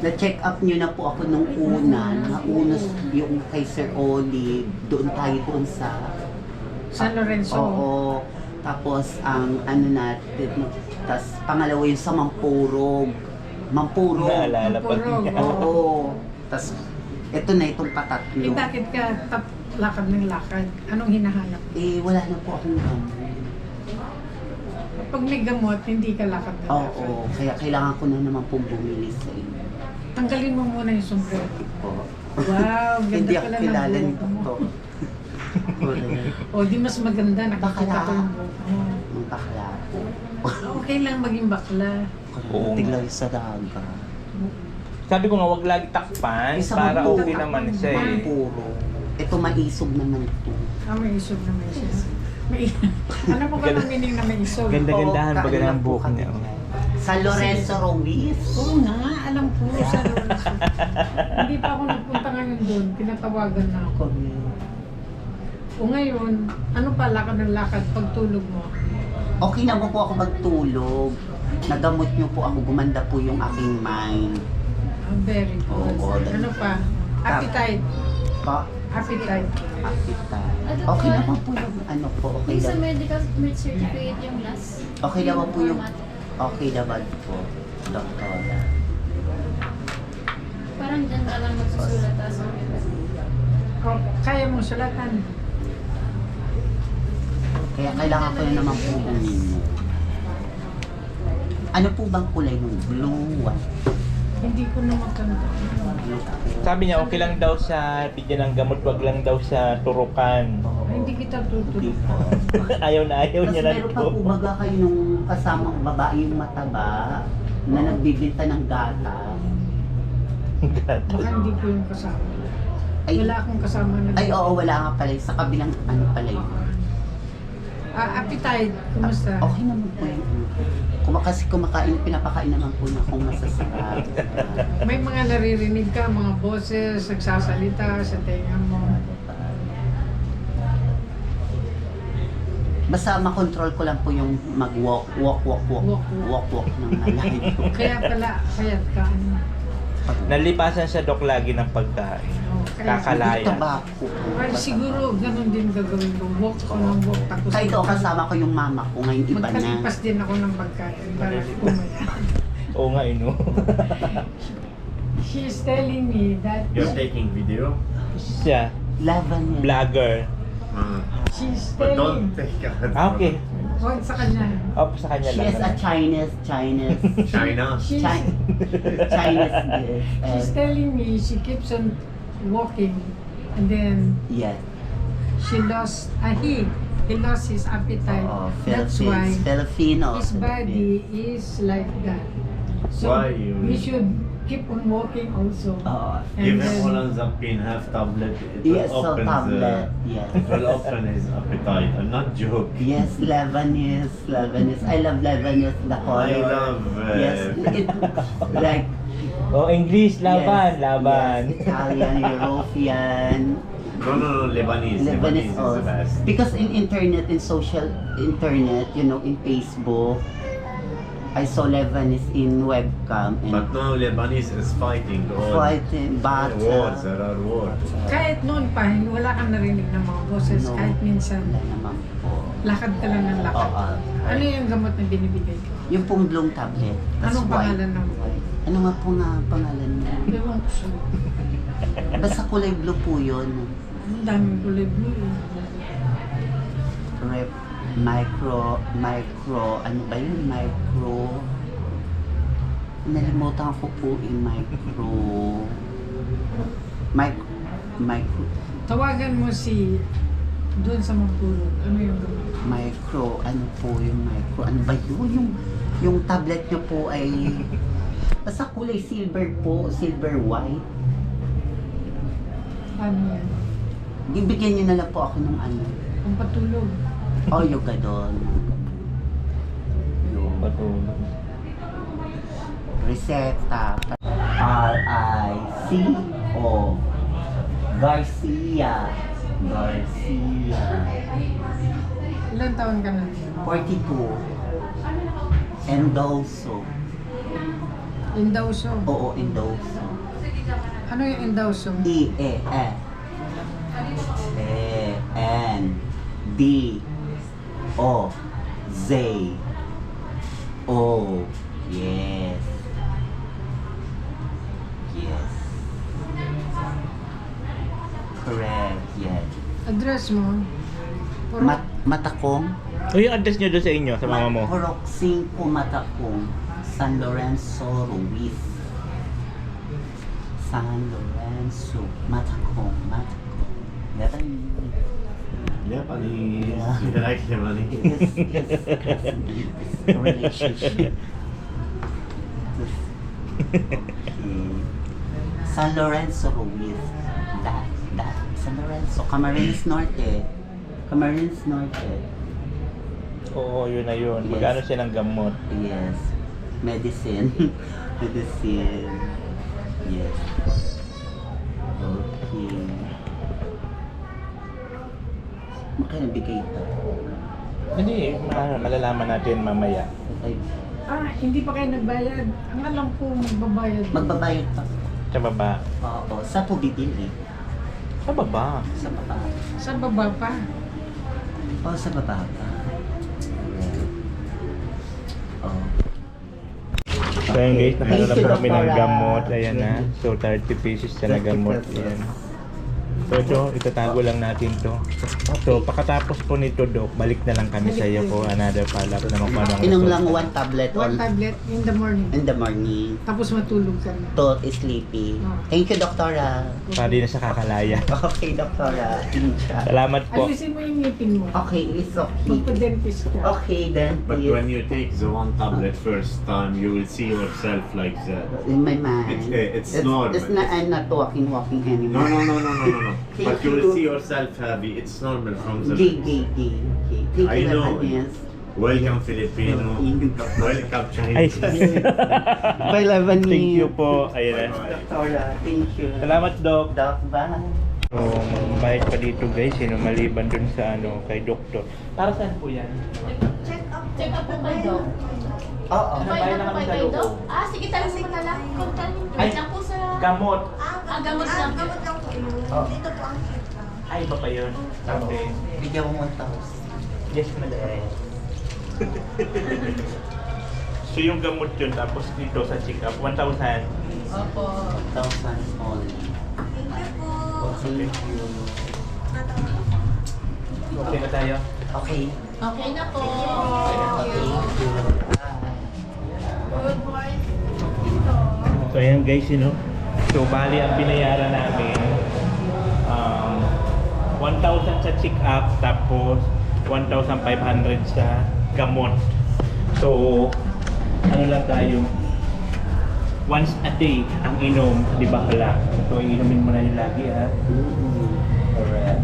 Na-check up niyo na po ako nung una. Nauna yung kay Sir Oli. Doon tayo doon sa... San Lorenzo. Oo. Tapos ang ano natin, tapos pangalawa yung sa Mampurog. Mampurog. Naalala pa Mampurog. niya. Oo. Tapos ito na itong patatlo. Eh bakit ka lakad ng lakad? Anong hinahanap? Eh, wala na po akong gamot. Pag may gamot, hindi ka lakad na lakad. Oo. Kaya kailangan ko na naman pong bumili sa inyo. Tanggalin mo muna yung sombrero. Po. Wow, Hindi ganda ako pala ng kilala ni buhok mo. Doktor. O di mas maganda, nakikita Bakla. ko yung buhok mo. Ang bakla po. Okay lang maging bakla. Oo. Tiglaw sa daga. Sabi ko nga, wag lagi takpan para okay naman siya eh. Puro. Ito maisog naman ito. May isog naman siya. Ano mo ba ang meaning na may isog? Ganda-gandahan Oo, baga kain lang ng po buhok kami. niya. Oh. Sa Lorenzo Ruiz. Oo nga, alam ko sa Lorenzo. Hindi pa ako nagpunta ngayon doon, pinatawagan na ako. O ngayon, ano pa lakad ng lakad pagtulog mo? Okay na po ako magtulog. Nagamot niyo po ako. Gumanda po yung aking mind. Very good. Oo, Ano pa? Appetite. Pa? Appetite. Appetite. Okay naman po yung ano po. Okay Yung sa na. medical certificate yung last. Okay naman po yung... format. Okay naman po. Doktora. Parang dyan ka lang magsusulat sa Kaya mo sulatan. Kaya kailangan ko na naman po ninyo. Ano po bang kulay ng blue? White? Hindi ko na matanda. Blue po. Sabi niya, okay lang daw sa bigyan ng gamot, wag lang daw sa turukan. Ay, hindi kita Hindi tutulog. po. Ayaw na ayaw Tapos niya na meron pa ito. po baga kayo nung kasamang babaeng mataba na nagbibinta ng gatas. Baka hindi ko yung kasama. Ay, Wala akong kasama na. ay oo, wala nga pala. Sa kabilang ano pala yun. Appetite, kumusta? Okay naman po yun. Kasi kumakain, pinapakain naman po na kung masasarap. May mga naririnig ka, mga boses, nagsasalita sa tenga mo. Basta makontrol ko lang po yung mag-walk ng alay ko. Kaya pala, kayat ka. Ano. Nalipasan sa Dok lagi ng pagkain. Kakalaya. Tabako po. Ay, siguro, ganun din gagawin ko. Walk ko ng walk. Tapos Kahit ako kasama ko yung mama ko, ngayon iba na. magkalipas din ako ng pagkain para kumaya. Oo nga, ino. She's telling me that You're taking video? Siya, Laban yan. vlogger. she's But telling don't take it. Okay. huwag sa kanya. Up sa kanya She lang. is a Chinese. China? She's, Chinese. she's telling me she keeps on walking and then Yes. she lost, he lost his appetite. Oo, That's why Filipino. his body is like that. So Why you- we should keep on walking also. Oo. And Even then- olanzapine have tablet. It Yes, will so open tablet. the, Yes. it will open his appetite. I'm not joking. Yes, Lebanese. I love Lebanese, the color. I love, Yes, it, like, Oh, English, laban, yes, laban. Yes, Italian, European, No, Lebanese. Lebanese is also. the best. Because in internet, in social internet, you know, in Facebook, I saw Lebanese in webcam and But now Lebanese is fighting all fighting, wars. There are wars. Kahit noon pa, wala kang narinig ng mga boses. No. Kahit minsan, Wala naman po. lakad ka lang ng lakad. Oo. Ano yung gamot na binibigay ko? Yung pong blue tablet. tas Anong white. pangalan ng White. Ano nga po nga pangalan niya? Ewan ko siya. Basta kulay blue po yun. Ang daming kulay blue eh. Rep, micro, ano ba yun? Nalimutan ko po yung micro, Tawagan mo si doon sa Magpulog. Ano yung gamot? ano po yung micro, ano ba yun? Yung tablet nyo po ay, basta kulay silver po, silver white. Ano yan? Bibigyan nyo na lang po ako ng ano. Ang patulog. Oh, yoga doon. Patulog. Reseta. R-I-C-O. Garcia. Ilan taon ka na? 42. Endowso. Endowso. Oo, Endowso. Ano yung endowso? E-E-N. E-N-D-O-Z-O. Yes. Yes. Correct, yes. Address mo? Puro- Matakong. O yung address niyo doon sa inyo, sa mama mo? Purok 5 Matakong, San Lorenzo, Ruiz. San Lorenzo, Matakong. Lebanese. Yeah. You like Lebanese? Yes, relationship. Okay. San Lorenzo, Ruiz. That. San Lorenzo, Camarines Norte. Oo, yun na yun. Yes. Magkano siya ng gamot? Yes. Medicine. Yes. Okay. Makinabigay ito. Hindi, malalaman natin mamaya. Ay, hindi pa kayo nagbayad. Ang alam ko, magbabayad. magbabayad pa. Sa baba. Oo. Sa po bibili? Sa baba. Sa baba. Sa baba pa. Oo, sa baba pa. Oh. So yun guys, nakano na Thank you, po kami ng Dr. gamot. Ayan na. So 30 pesos siya na gamot. Ayan. So ito, itatago lang natin to. So pagkatapos po nito, Dok, balik na lang kami sa iyo po another follow-up naman kung ano ang Inom result lang natin. one tablet One tablet in the morning. in the morning. Tapos matulog ka na. To sleepy. Thank you, Doktora. Para di na siya kakalaya. Okay, Doktora. Insya. Salamat po. Ayusin mo yung ngipin mo. Okay, it's okay. Magpa-dentist ka. Okay, then But please. when you take the one tablet first time, you will see yourself like that. In my mind. It's normal. It's not, I'm not walking anymore. No. Thank But you you. will see yourself happy. It's normal from the Okay. Thank I you, know. Lebanese. Welcome Filipino. Welcome Ay, Chinese. Bye, Lebanese. thank you po. Ayan. Doktora, thank you. Salamat, Dok. Doc, bye. So, magbayad pa dito guys, maliban dun sa kay doktor. Para saan po yan? Check up. Check up po kayo, Dok. Oo. Bayad na po kayo, Dok. Sige, tanong mo na lang. Kung tanong Ay. lang po sa... Gamot. gamot lang. Gamot lang po yun. Oh. Dito po ang check up. Ay, iba pa yun. Okay. Bigyan mo 1,000. Yes, madam. So yung gamot yun, tapos dito sa check-up, 1,000. Opo. 1,000 only. Thank you po. Thank you. Okay na tayo? Okay. Okay na po. Thank you. Good morning. So ayan guys, so bali ang binayaran namin 1,000 sa check-up, tapos 1,500 sa gamot. So ano lang tayo, once a day ang inom, di ba hala? So inumin mo na yun lagi, ha? Alright.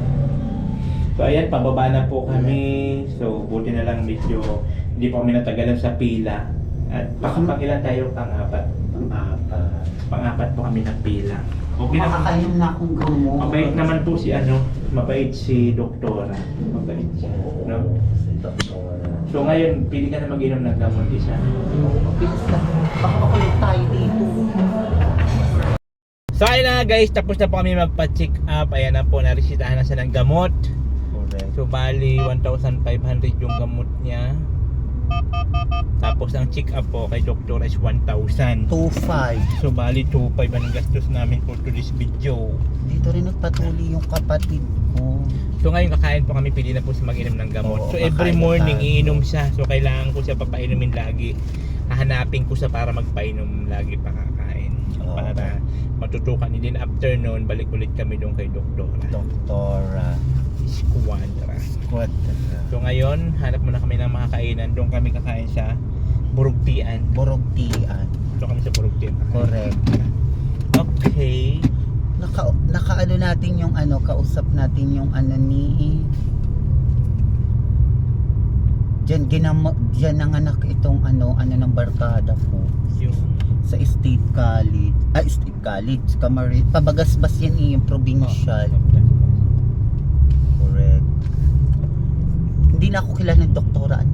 So ayan, pababa na po kami. So buti na lang medyo hindi pa kami natagalan sa pila. At pang-ilan tayo? Pang-apat. Pang-apat po kami ng pila. Okay na. Makakainom na akong gamot. Mabait naman po si mabait si Doktora. Mabait siya, no? So ngayon, pili ka na mag-inom ng gamot isa. Bilis na. Makapakulit tayo dito. So ayun na guys, tapos na po kami magpa-check up. Ayan na po, naresitahan na siya ng gamot. Correct. So bali 1,500 yung gamot niya. Tapos ang check up po kay Doktor is 1,000. 2,500. So bali 2,500 ang gastos namin for today's video. Dito rin nagpatuli yung kapatid ko. So ngayon kakain po kami, pili na po sa mag-inom ng gamot. Oo, So every kakain na morning tayo. iinom siya. So kailangan ko siya papainumin lagi. Hahanapin ko siya para magpainom lagi pa kakain. Oo. Para matutukan. And then after noon, balik ulit kami doon kay Doktora. Doktora. Squadra. Squadra. So ngayon, hanap muna kami ng makakainan. Doon kami kakain sa Burugtian. Borogtian. Doon kami sa Burugtian. Correct. Okay. Nakaano natin yung kausap natin yung ni Diyan nanganak itong ng barkada ko Yung sa State College. State College, Camarines. Pabagasbas yan yung provincial. Correct. Hindi na ako kilala ng doktoraan.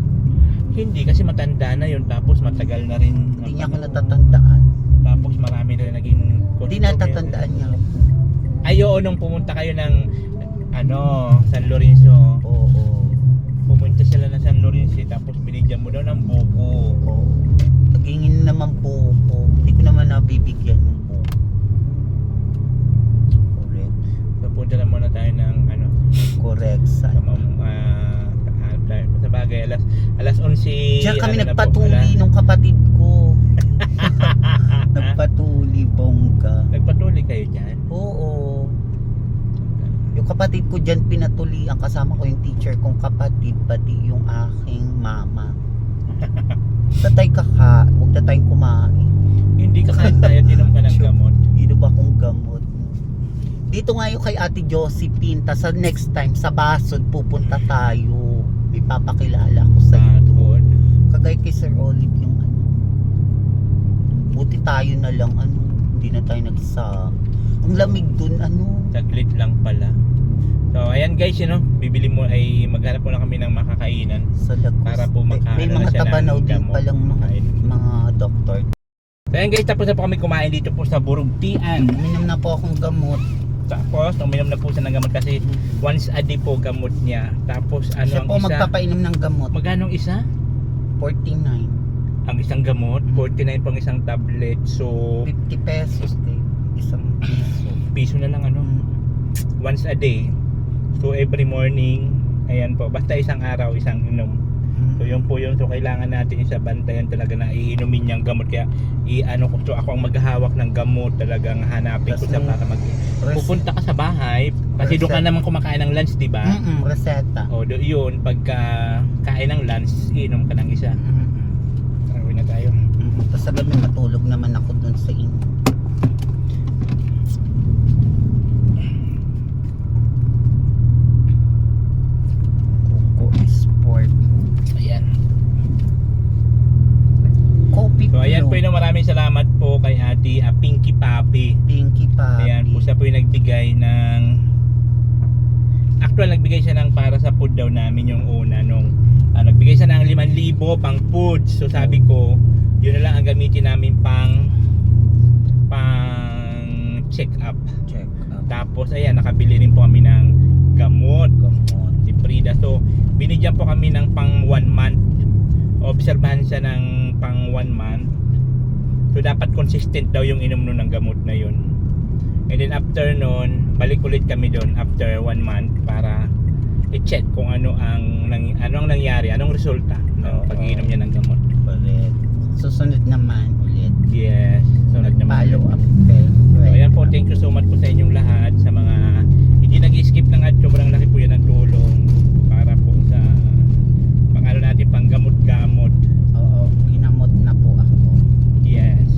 Hindi, kasi matanda na yun. Tapos matagal na rin. Hindi niya ako natatandaan. Tapos marami na rin naging Hindi natatandaan niya. Ay, oo, nung pumunta kayo ng San Lorenzo. Oo. Pumunta sila ng San Lorenzo, tapos binigyan mo daw ng buko. Oo. Nagingin naman po ko. Hindi ko naman nabibigyan ng po. Correct. So punta na muna tayo ng Correct. Saan? sa bagay, alas 11. Diyan kami na po nagpatuli pala. nung kapatid ko. Nagpatuli, bongga. Nagpatuli kayo dyan? Oo. Yung kapatid ko dyan pinatuli. Ang kasama ko yung teacher kong kapatid, pati yung aking mama. Tatay kaka, huwag na tayong kumain. Hindi ka kahit tayo, tinom ka ng gamot. Dito ba kong gamot? Dito nga yung kay Ate Josephine. Tas sa next time, sa Basod, pupunta tayo. Ipapakilala ko sa iyo. Good. Kagay kay Sir Olive yung buti tayo na lang hindi na tayo nagsama. Ang lamig dun Saglit lang pala. So ayan guys, bibili mo ay maghanap mo na kami ng makakainan sa Lagos. para po May makaano na mga siya ng tabanaw din gamot. palang mga doktor. So ayan guys, tapos na po kami kumain dito po sa Burugtian. Uminom na po akong gamot. Tapos uminom na po siya ng gamot kasi once a day po gamot niya. Tapos Siya ang po isa, magpapainom ng gamot. magkano ang isa? 49. Ang isang gamot, 49 pang isang tablet. So 50 pesos. Isang piso. piso na lang Mm. once a day. So every morning, ayan po, basta isang araw, isang inom. So yun po yun, so kailangan natin isabantayan talaga na iinumin niyang gamot. Kaya so ako ang maghahawak ng gamot, talagang hanapin ko sa para pupunta ka sa bahay kasi doon ka naman kumakain ng lunch, di ba? Reseta. O yun, pagka kain ng lunch, inom ka ng isa. Tarawi na tayo. Tapos sa gabi matulog naman ako dun sa inyo. Coco Sport. Ayan. Coffee So ayan po Flow. yun, maraming salamat po kay Ate Pinky Papi. Pinky Papi. Ayan po, siya po yung nagbigay ng nagbigay siya ng para sa food daw namin yung una nung nagbigay siya ng 5,000 pang food. So sabi ko, yun na lang ang gamitin namin pang check up. Check up. Tapos ayan, nakabili rin po kami ng gamot. Gamot. Si Frida. So binigyan po kami ng pang 1 month. Obserbahan siya ng pang 1 month. So dapat consistent daw yung inom nun ng gamot na yun. And then after nun, balik ulit kami doon after 1 month para i-check kung ano ang nangyari, anong resulta ng pag-iinom niya ng gamot. Correct. Susunod naman ulit. Yes, sunod naman. Follow up. Okay. So ayan po, thank you so much po sa inyong lahat, sa mga hindi nag-skip ng ad, sobrang laki po yan ng tulong para po sa pang-ano natin, pang gamot-gamot. Oo, ginamot na po ako. Yes.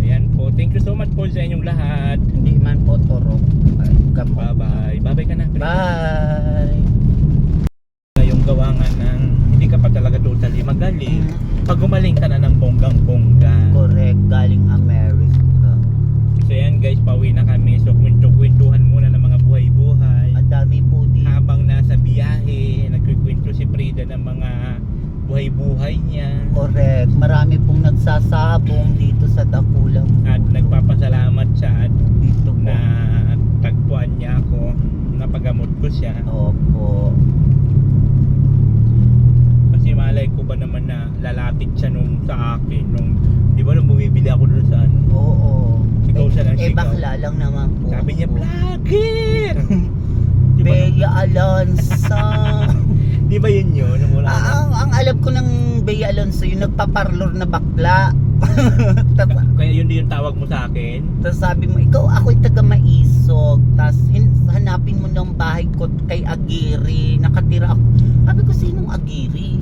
Ayan po, thank you so much po sa inyong lahat. Hindi man po turo. Gamot. Bye-bye. Bye-bye ka na. Bye. Yung gawangan ng hindi ka pa talaga totally magaling. Pag gumaling ka na ng bonggang-bongga. Correct. Galing America. So yan guys, pauwi na kami. So kwentuhan muna ng mga buhay-buhay. Ang dami po dito. Habang nasa biyahe, nagkikwento si Frida ng mga buhay-buhay niya. Correct. Marami pong nagsasabong dito sa Dakulang. At nagpapasalamat siya at dito po. na tagpuan niya ako, napagamot ko siya. Opo. Kasi malay ko ba naman na lalapit siya nung sa akin nung, di ba nung bumibili ako doon sa ano. Oo. Sigaw siya ng sigaw. Bakla lang naman po. Sabi niya, ako. vlogger! Di ba, Bea Alonso. di ba yun yun? Nung wala na? ang alam ko ng Bea Alonso, yung nagpaparlor na bakla. Kaya yun din yung tawag mo sa akin. Tapos sabi mo, ikaw ako'y taga Maisog. Tapos hanapin mo ng bahay ko kay Agiri. Nakatira ako. Sabi ko, sinong Agiri?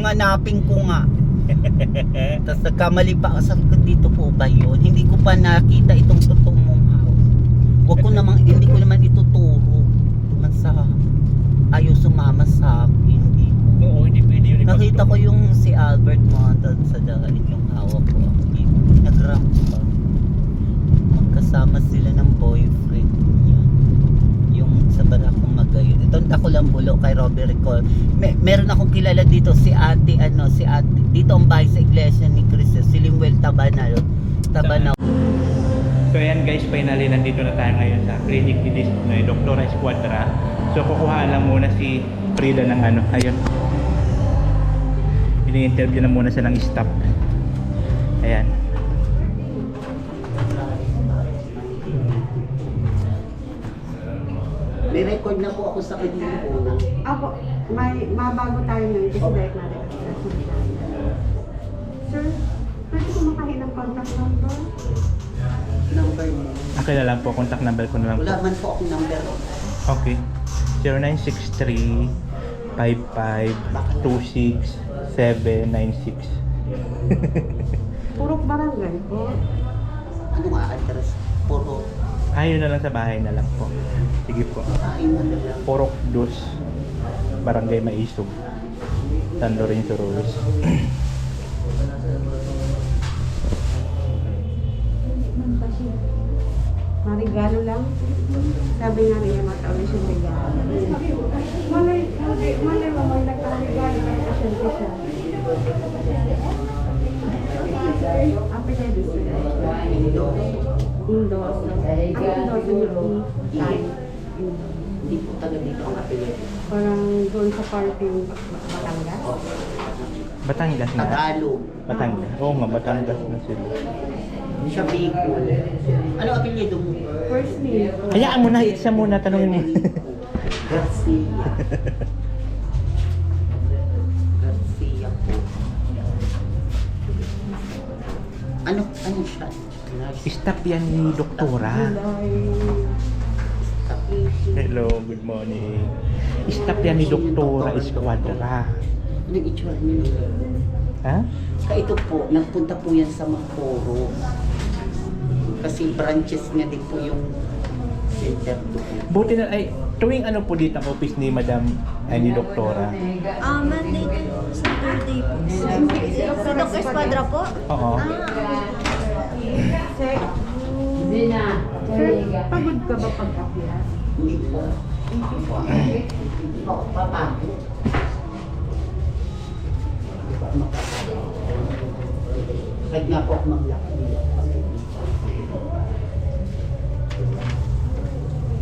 Hanapin ko nga. Tapos nagkamali pa ako. Sabi ko, dito po ba yun? Hindi ko pa nakita itong totoo mong house. Hindi ko naman ituturo. Tuman sa ayaw sumama sa akin. Hindi ko. Oo, hindi pwede yun. Nakita ko yung si Albert Montal sa dahil yung hawak ko. Nag-ramp pa. Magkasama sila ng boyfriend niya. Yung sa Barakong Magayon. Ito ako lang bulo kay Robert Recall. Meron akong kilala dito si ate. Dito ang bahay sa iglesia ni Cristo. Si Limuel Tabanao. So ayan guys, finally nandito na tayo ngayon sa clinic ni Dr. Escuadra. So kukuha lang muna si Frida ng ano, ayun. Ini-interview na muna siya ng staff. Ayan. May record na po ako sa kanya una. Ako, may mabago tayo ngayon kasi direct natin. Sir, pwede ko makahin ng contact number? Number mo. Okay na lang po, contact number ko na lang Wala po. man po akong number. Okay. 0963 5526 796. Purok barangay po. Ano nga address? Puro. Ayun na lang sa bahay na lang po. Sige po. Kain na lang. Porok Dos, Barangay Maisog, San Lorenzo Ruiz. Marigalo lang. Sabi nga rin yung mataon siya regalo. Malay mo, may nagkarigalo ng pasyente siya. Apa siya dito? Indos. Ang indos yung time. Hindi po taga dito ang apelido. Parang doon sa parting Batangas. Batangas na. Tagalog. Batangas. Oo nga, Batangas na sila. Siya Bicol. Ano apelyido mo? First name. Hayaan mo na, isa muna, tanongin mo. Garcia. Garcia po. Ano siya? Nurse. Staff yan ni Doktora. Staff. Hello, good morning. Staff yan ni Doktora Esquadra. Anong itsura niyo? Ha? Saka ito po, nagpunta po yan sa Macoro. Kasi branches niya din po yung center doon. Buti na, ay, tuwing ano po dito ang office ni Madam, ay ni Doktora? Monday to Saturday po. Sa Dr. Esquadra po? Oo. Hindi na. Sir, pagod ka ba pag-appear? Hindi po. Hindi po. Hindi po ako papagod. Hindi po ako mapapagod. Kahit nga po ako maglakad.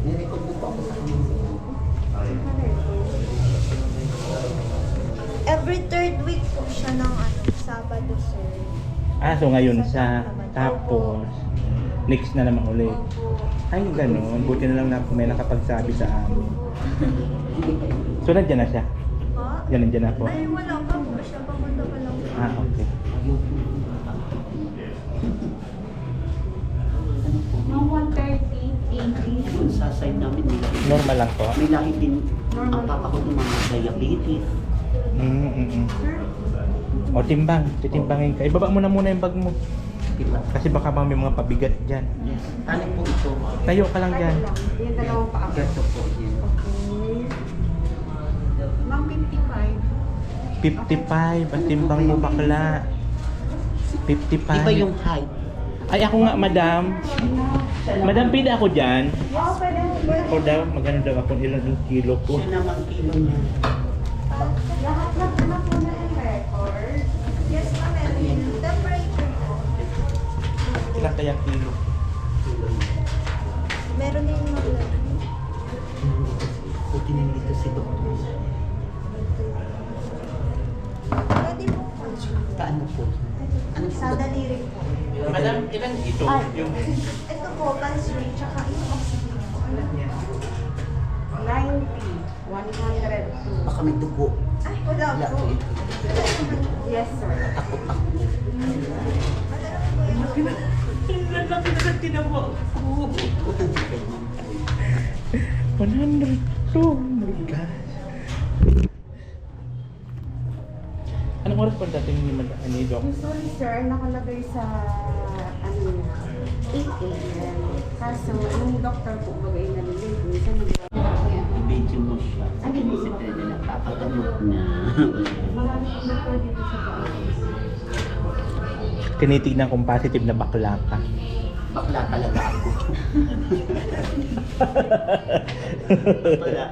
Nirecord mo po ako sa kanya. Every third week po siya ng Sabado, sir. So ngayon sa, tapos, next na naman ulit. Ay, gano'n. Buti na lang na may nakapagsabi sa amin. So, nandiyan na siya? Po? Yan, nandiyan na po. Ay, wala pa po siya. Papunta pa lang po. Okay. Mga 130, 80. Yung sa side namin, Normal lang po? may lahi din ang papa ko ng mga diabetes. O, timbang. Titimbangin ka. Ibaba mo na muna yung bag mo. Diba? Kasi baka may mga pabigat dyan. Yes. Ano po ito? Tayo ka lang dyan. Yung dalawang paa. Ito po. Yan. Okay. Mga 55. 55. Ang timbang mo bakla. 55. Iba yung height. Ay, ako nga, madam. Madam, pila ako dyan. Oo, pwede. Ako daw, magano daw ako ilan yung kilo ko. Yun naman kilo niya. Lahat na po na yung record. Yes, ma'am. Meron. Temperature po. Ilan kaya kilo? Meron din mga Buti na dito si Doktor. Pwede po po. Paano po? Ano po? Sa daliri po. Madam, ilan ito? Yung Ito po, pulse rate, tsaka yung oxygen po. 90. 102. Baka may dugo. Ay, wala Wala po. po ito. Yes, sir. Takot ako. Ilan lang tinawa ko. 102. Oh my gosh. Anong oras pa dating ni Doc? Usually, sir, nakalagay sa ano na 8 a.m. Kaso, yung doctor po bagay na nilate. Minsan I-video mo siya. Sabi mo si Tede na papagamot na. marami po doctor dito sa bahay. Tinitignan kung positive na bakla ka. Bakla talaga ako. Wala.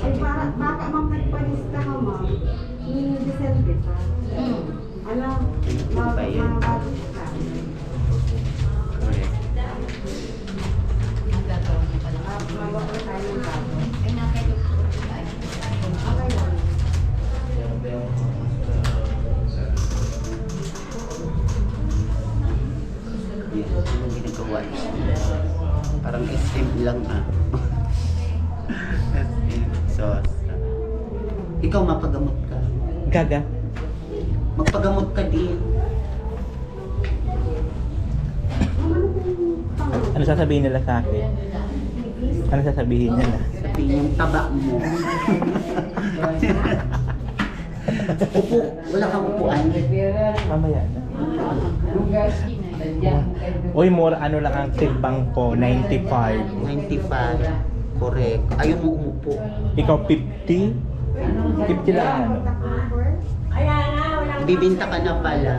Ay, baka mapagpalista ka, ma'am. Yung December pa. Ano? Mabago ka. Correct. Mabago tayo ng bago. Okay lang. Yes, yung ginagawa niya. Parang SM lang SM. So, ikaw mapagamot ka. Gaga. Magpagamot ka din. Ano sasabihin nila sa akin? Ano sasabihin nila? Sabihin yung taba mo. Upo. Wala kang upuan. Mamaya na. Uy, more ano lang ang timbang ko, 95. 95. Correct. Ayaw mo umupo. Ikaw 50? 50 lang ano? Bibinta ka na pala.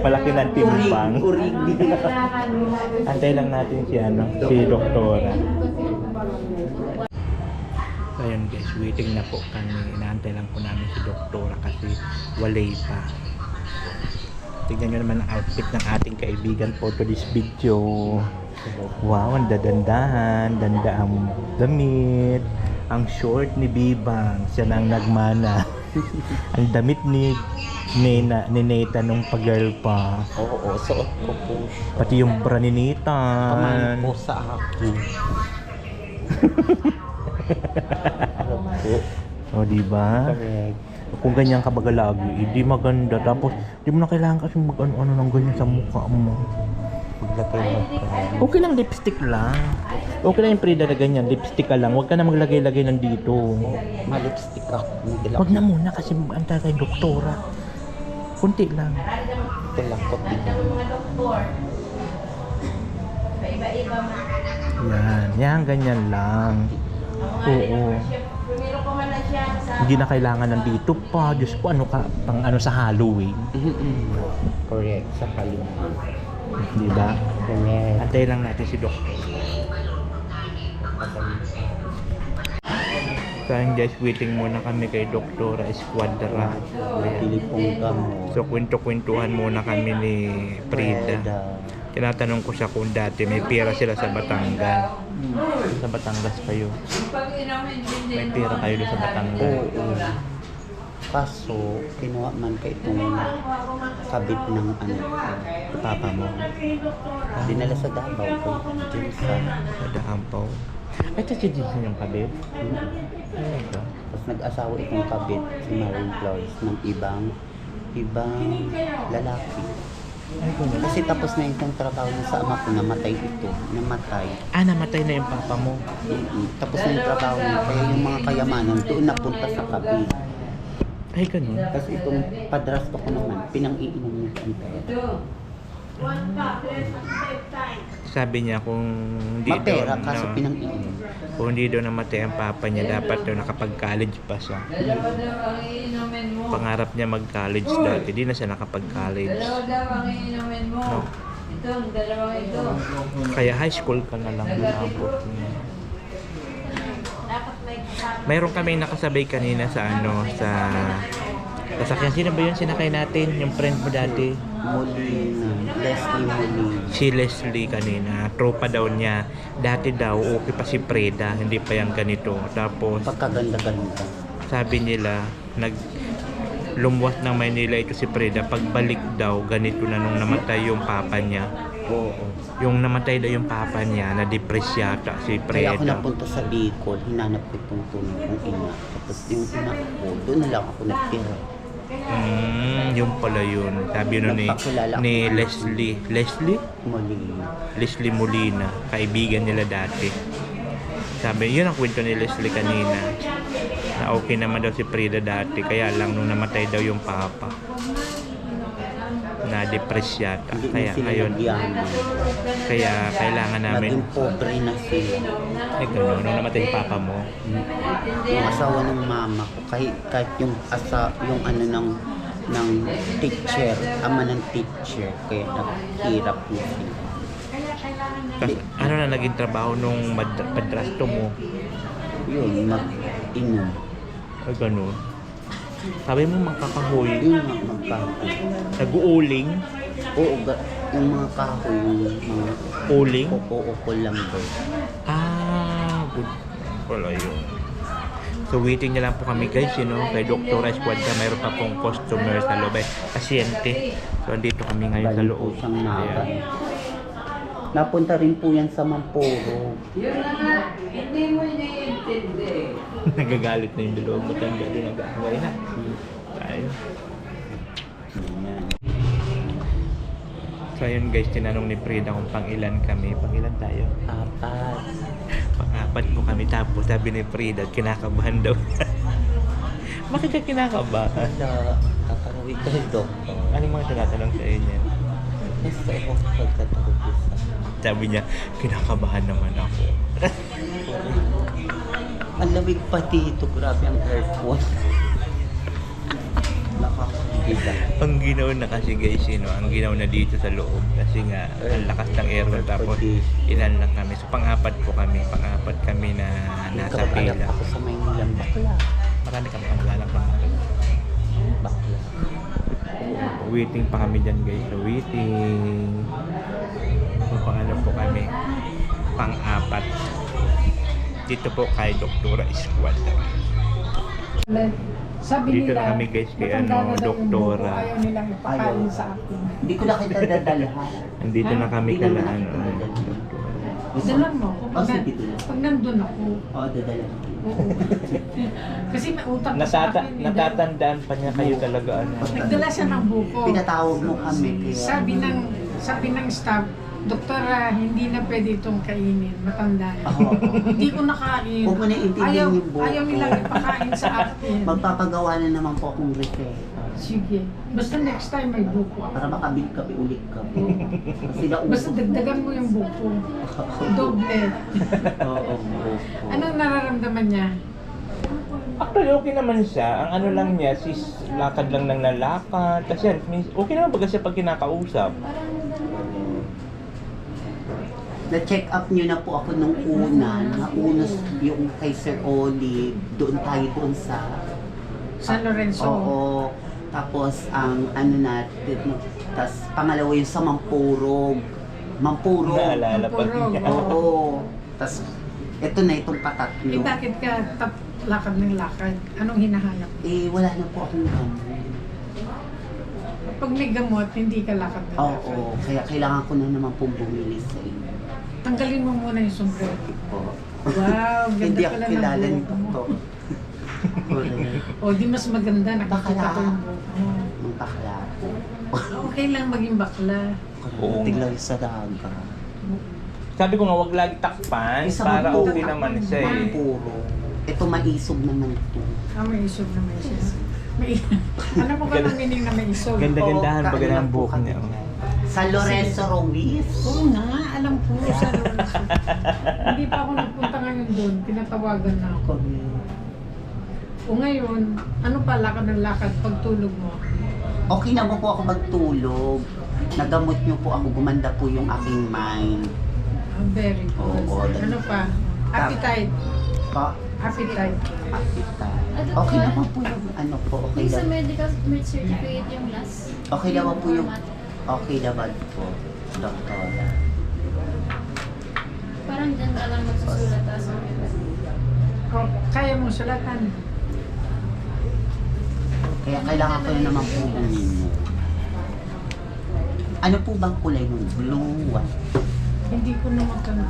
Palaki ng timbang. Kurig. Antay lang natin si si Doktora. So ayun guys, waiting na po kami. Inaantay lang po namin si Doktora kasi walay pa. Tignan nyo naman ang outfit ng ating kaibigan for today's video. Wow, ang dadandahan, danda ang damit, ang short ni Bibang, siya na ang nagmana. Ang damit ni ni Neta nung pag-girl pa. Oo, suot ko po. Pati yung bra ni Neta. Paman po sa akin. O, diba? Correct. Kung ganyan ka baga lagi, hindi maganda. Tapos, di mo na kailangan kasi mag-ano ng ganyan sa mukha mo. Maglagay mo ka. Okay lang, lipstick lang. Okay lang yung Prida na ganyan, lipstick ka lang. Huwag ka na maglagay-lagay ng dito. Malipstick ako. Huwag na muna kasi antay kay doktora. Kunti lang. Ito lang ko Yan, ganyan lang. Oo. Hindi na kailangan ng dito pa. Diyos ko, ano ka, pang ano sa Halloween. Correct. Sa Halloween. Di ba? Correct. Antay lang natin si doktor. So ayun guys, waiting muna kami kay Doktora Esquadra. Pili pong gamot. So kwento-kwentuhan muna kami ni Prida. Tinatanong ko siya kung dati may pera sila sa Batangas. Sa Batangas kayo. May pera kayo doon sa Batangas. Oo. Kaso, kinuha man ka itong kabit ng ano, Papa mo. dinala sa Davao ko. Diyos sa Sa Dahampaw. Ay, ito si Jason yung kabit. Talaga. Tapos nag-asawa itong kabit, si Marine Flores, ng ibang lalaki. Ay, ganun. Kasi tapos na itong trabaho niya sa ama ko, namatay ito. Namatay. Namatay na yung papa mo. Tapos na yung trabaho niya, kaya yung mga kayamanan doon napunta sa kabit. Ay, ganun. Kasi itong padrasto ko naman, pinang-iinom niya ang pera. Sabi niya kung hindi Mapera, daw kaso pinang-iinom. kung hindi daw namatay ang papa niya, dapat daw nakapag-college pa siya. Pangarap niya mag-college dati, di na siya nakapag-college. No? Kaya high school ka na lang naabot niya. Mayroon kaming nakasabay kanina sa sasakyan. Sino ba yun sinakay natin? Yung friend mo dati? Molina, Leslie Molina. Si Leslie kanina, tropa daw niya. Dati daw, okay pa si Preda, hindi pa yan ganito. Tapos, Pagkaganda-ganda. sabi nila, lumuwas ng Maynila ito si Preda. Pagbalik daw, ganito na nung namatay yung papa niya. Oo. Yung namatay daw yung papa niya, na-depress yata si Kaya ako Preda. napunta sa Bicol, hinanap ko itong tunay kong ina. Tapos yung ina ko, doon na lang ako nagtira. Yung pala yun. Sabi nun Nagpakilala ni ako. Leslie Molina. Leslie Molina, kaibigan nila dati. Sabi, yun ang kwento ni Leslie kanina. Na okay naman daw si Prida dati, kaya lang nung namatay daw yung papa. Na-depress yata. Hindi Kaya na sila ngayon, nagyaman. kaya kailangan namin. Naging pobre na sila. Ay, gano'n, nung namatay yung papa mo. Yung asawa ng mama ko, kahit yung ano ng teacher, ama ng teacher, kaya naghirap na sila. Kasi, ano na naging trabaho nung padrasto mo? Yun, mag-inom. Ay, gano'n. Sabi mo magkakahoy, Yun nga, magkahoy. nag-uuling, Oo, yung mga kahoy, yung mga uling. uko lang ba. Good pala yun. So waiting na lang po kami guys, kay Dr. Esquadra, mayroon pa pong customer sa loob, pasyente. So andito kami ngayon sa Galing loob. po siyang naga. Ayan. Napunta rin po yan sa Mampuro. Nagagalit na yung dalawang matanda doon, nag-aaway na. Tayo. Ayan. So ayun guys, tinanong ni Prida kung pang ilan kami. Pang ilan tayo? Apat. Pang-apat po kami. Tapos sabi ni Prida, kinakabahan daw. Bakit ka kinakabahan? Kakarawi kayo, doktor. Anong mga tinatanong sa inyo? Basta ako pagkatawag isa. Sabi niya, kinakabahan naman ako. Ang lamig pati ito, grabe ang aircon. Nakakagila. Ang ginaw na kasi guys, ang ginaw na dito sa loob. Kasi nga, ang lakas ng aircon. Tapos, ilan lang kami. So, pang-apat po kami. Pang-apat kami na nasa Nagkapag-alap pila. ako sa Maynilang bakla. Marami kami pang-alam pa. Bakla. Waiting pa kami dyan guys. So, waiting. So, pang-alam po kami. Pang-apat. Dito po kay Doktora Esquadra. Sabi Dito nila, na kami, guys, kay matanda na daw yung Doktora. buko, ayaw nilang ipakain Ayaw. sa akin. Hindi ko na kita dadalhan. Andito na kami Hindi naman kala kita ano. dadalhan. Dalan mo ako. Oh, sige, dala. Pag nandun ako, Oo, dadalhan. oo. Kasi may utang pa sa akin. eh, Natatandaan pa niya kayo talaga ano. Nagdala siya ng buko. Pinatawag mo kami. Kaya, Sabi ng staff, Doktora, hindi na pwede itong kainin. Matanda na. Oo. Hindi ko nakain. Huwag mo na intindihin yung buko. Ayaw nilang ipakain sa akin. Magpapagawa na naman po akong repair. Sige. Basta next time may buko ako. Para makabili ka, ulit ka. Kasi naubos. Basta dagdagan mo yung buko. Doble. Oo, buko. Anong nararamdaman niya? Actually, okay naman siya. Ang ano lang niya, sis, lakad lang ng lalakad. Kasi okay naman pag siya pag kinakausap. Na-check up niyo na po ako nung una. Nauna yung kay Sir Oli. Doon tayo doon sa... San Lorenzo. Oo. Tapos ang ano natin, tapos pangalawa yung sa Mampurog. Mampurog. Naalala pa Mampurog, niya. Oo. Tapos ito na itong patatlo. Eh bakit ka lakad ng lakad? Anong hinahanap? Eh, wala na po akong gamot. Pag may gamot, hindi ka lakad ng lakad. Oo, kaya kailangan ko na naman pong bumili sa inyo. Tanggalin mo muna yung sombrero. Oo. Wow, ganda Hindi ako pala kilala ng nito. buhok mo. O, di mas maganda. Nakikita Bakla. ko yung buhok mo. Ang bakla po. Okay lang maging bakla. Oo. Tiglaw sa daga. Sabi ko nga, wag lagi takpan Isa para mo po. okay naman siya eh. Mampuro. Ito maisog naman ito. May isog naman siya. May, ano po ba ang meaning na may isog? Ganda-gandahan Oo, baga kain ng lang po buhok kami. niya. oh. Sa Lorenzo Ruiz. Oo nga, alam ko sa Lorenzo. Hindi pa ako nagpunta ngayon doon. Pinatawagan na ako. O ngayon, ano pa lakad ng lakad pagtulog mo? Okay na po ako magtulog. Nagamot niyo po ako. Gumanda po yung aking mind. Very good. Oo, Ano pa? Appetite. Pa, Appetite. apita. Okay naman po yung ano po. Okay Yung sa lang. medical certificate yung last. Okay naman po yung... Okay naman po. Doktora. Parang dyan ka lang magsusulat. Tapos O, kaya mong sulatan. Kaya kailangan ko na naman po bumili. Ano po bang kulay ng blue? White? Hindi ko na magkanda.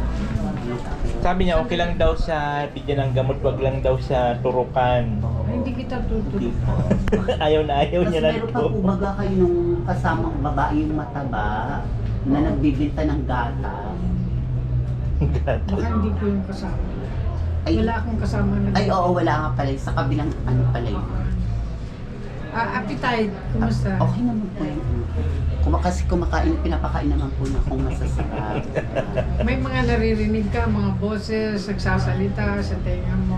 Blue. Sabi niya, okay lang daw sa bigyan ng gamot, wag lang daw sa turukan. Ay, hindi kita Hindi tutulog. po. Ayaw na ayaw Kasi niya na meron pa ito. po baga kayo nung kasamang babae yung mataba na nagbibinta ng gata. Baka hindi ko yung kasama. Ay, Wala akong kasama na. ay oo, wala nga pala. Sa kabilang ano pala yun. Appetite, kumusta? Okay naman po yun. Kasi kumakain, pinapakain naman po na kung masasarap. May mga naririnig ka, mga boses, nagsasalita sa tenga mo.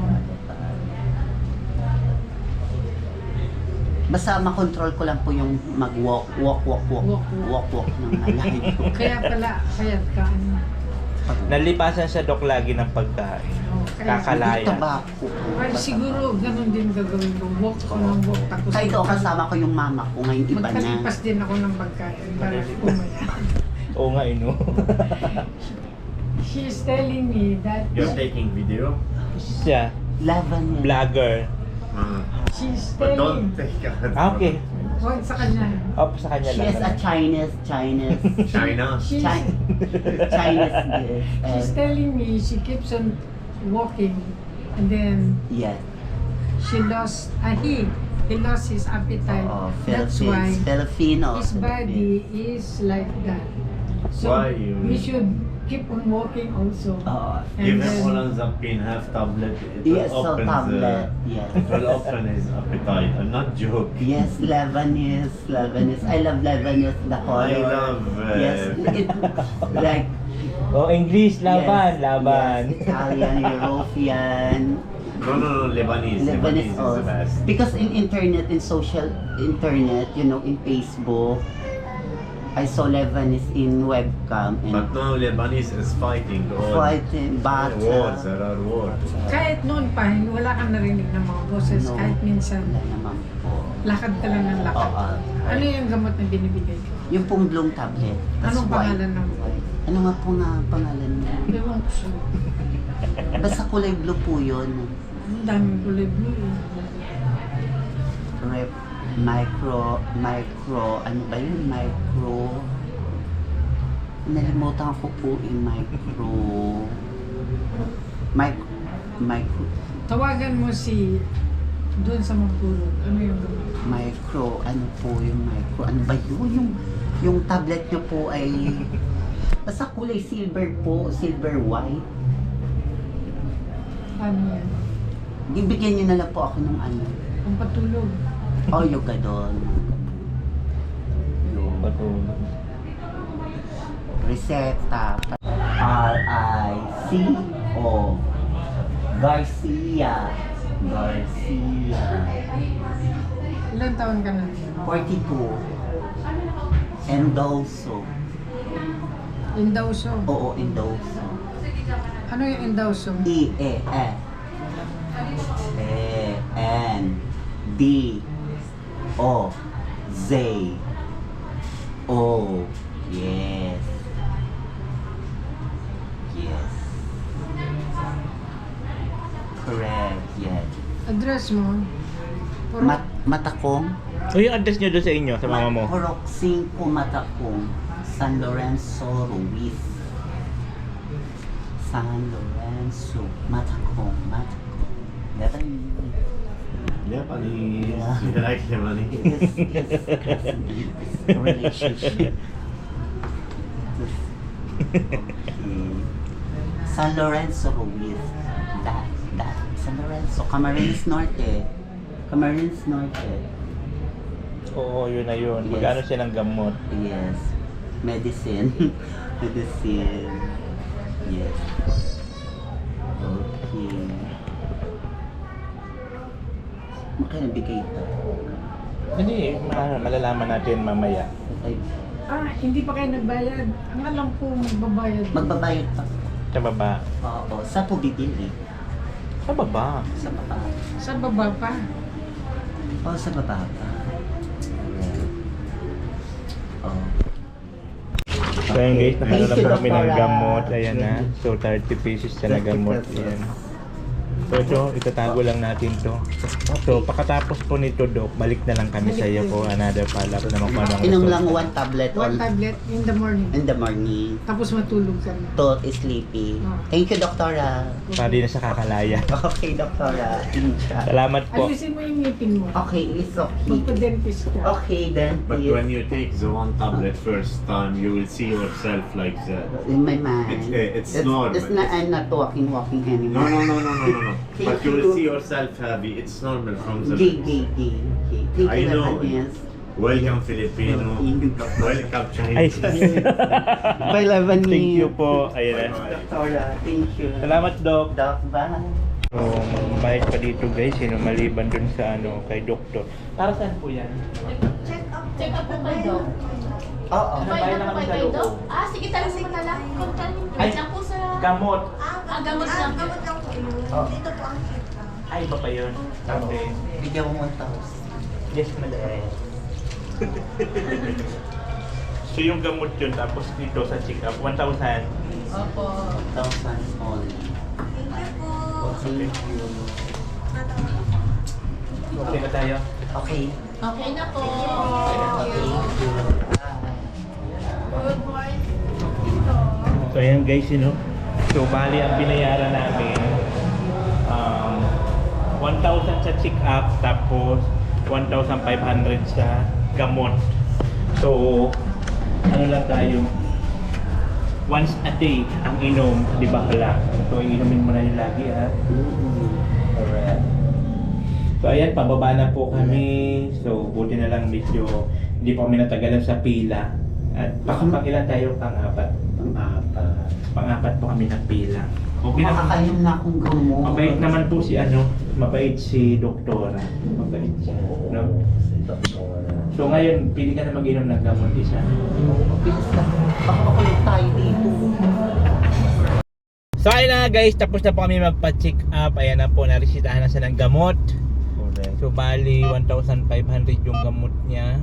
Basta makontrol ko lang po yung mag-walk ng malayo. Kaya pala, kayat ka. Ano? Nalipasan sa dok lagi ng pagkain. Oh, kaya, Kakalaya. Tabako po. ay, siguro ganun din gagawin ko. Walk ko ng walk. Tapos Kahit ako kasama ko yung mama ko, ngayon iba na. magkalipas din ako ng pagkain para kumaya. Oo nga, ino. She is telling me that You're taking video? Siya, Laban vlogger. she is But telling don't take Ah, okay. Huwag sa kanya. Opo, sa kanya She lang. is a Chinese China? She's, Chinese dish. she's telling me she keeps on walking and then Yes. she lost, he lost his appetite. Oo, That's why Filipino. his body is like that. So Why you- we should keep on walking also. Oo. Give And him then, olanzapine, half tablet. It Yes, will so open tablet. Yes. It will open his appetite. I'm not joking. Yes, Lebanese. I love Lebanese, the horror. I love, Yes, it, like, Oh, English, laban, yes, laban. Yes, Italian, European, No, Lebanese. Lebanese is the also. best. Because in internet, in social internet, you know, in Facebook, I saw Lebanese in webcam and But now Lebanese is fighting all. fighting, Wars, battle. there are wars. kahit noon pa, wala kang narinig ng mga boses. No. Kahit minsan, Wala naman po. lakad ka lang ng lakad. Oo. Ano yung gamot na binibigay ko? Yung pong blue tablet. tas Anong white. pangalan ng Ano nga po nga pangalan niya? Ewan ko siya. Basta kulay blue po yun. Ang daming kulay blue eh. ano ba yun? Nalimutan ko po yung micro, Tawagan mo si doon sa magpulot. Ano yung gamot? ano po yung ano ba yun? Yung tablet nyo po ay, basta kulay silver po, silver white. Ano yan? Bibigyan nyo na lang po ako ng ano. Pampatulog. Oh, yung gadon. Patulog. Reseta. R-I-C-O. Garcia. Ilan taon ka na? 42. Endowso. Endowso. Oo, Endowso. Ano yung endowso? E-E-F. E-N-D-O-Z-O. Yes. Yes. Correct, yes. Address mo? Puro, Matakong? O yung address nyo doon sa inyo, sa mama mo? Purok 5 Matakong, San Lorenzo, Ruiz. San Lorenzo, Matakong. Never Yeah, funny. You like him, honey. relationship. Okay. San Lorenzo, Ruiz. That. San Lorenzo, Camarines Norte. Oo, yun na yun. Yes. Magkano siya ng gamot? Yes. Medicine. Yes. Okay. Magkano bigay ito? Hindi, malalaman natin mamaya. Ay, hindi pa kayo nagbayad. Ang alam ko, magbabayad. magbabayad pa. Sa baba. Oo. Saan po bibili? Sa baba. Sa baba. Sa baba pa. Oo, sa baba pa. Oh. So yun guys, nakalala Thank you, po kami ng Dr. gamot. Ayan na. So 30 pesos siya na gamot. Ayan. So ito, itatago lang natin to. So pagkatapos po nito, Dok, balik na lang kami sa iyo po. Another follow-up naman po. anong Inom result. lang one tablet One tablet in the morning. in the morning. Tapos matulog ka na. To sleepy. Oh. Thank you, Doktora. Para di na siya kakalaya. Okay, Doktora. Insya. Salamat po. Ayusin mo yung ngipin mo. Okay, it's okay. Magpa-dentist ka. Okay, then. But when you take the one tablet first time, you will see yourself like that. In my mind. It's normal. It's not, I'm not walking anymore. No. But you will see yourself happy. It's normal from the Gay. Thank you I very know. much. Yes. Welcome Filipino. Welcome Ay, Chinese. Bye, Lebanese. thank you po. Ayan. Doktora, thank you. Salamat, Dok. Doc, bye. So, magbayad pa dito guys, maliban dun sa kay doktor. Para saan po yan? Check up. Check up po kayo, Dok. Oo. Bayad na po kayo, Dok. Sige, tanong mo na lang. Ay, Wait lang po sa... Gamot. gamot lang. Gamot lang po yun. Oh. Dito po ang check up. Ay, iba pa yun. Okay. Bigyan mo 1,000. Yes, madam. So yung gamot yun, tapos dito sa check-up, 1,000. Opo. 1,000 only. Thank you po. Thank you. Okay na tayo? Okay. Okay na po. Thank you. Good morning. So ayan guys, so bali ang binayaran namin 1,000 sa check-up, tapos 1,500 sa gamot. So ano lang tayo, once a day ang inom, di ba hala? So inumin mo na yun lagi, ha? Alright. So ayan, pababa na po kami. So buti na lang medyo hindi pa kami natagalan sa pila. At pang-ilan tayo? Pang-apat. Pang-apat po kami ng pila. Okay na. Makakainom na akong gamot. Mabait naman po si mabait si Doktora. Mabait siya, no? So ngayon, pili ka na mag-inom ng gamot isa. Bilis na. Baka makulit tayo dito. So ayun na guys, tapos na po kami magpa-check up. Ayan na po, naresitahan na siya ng gamot. So bali 1,500 yung gamot niya.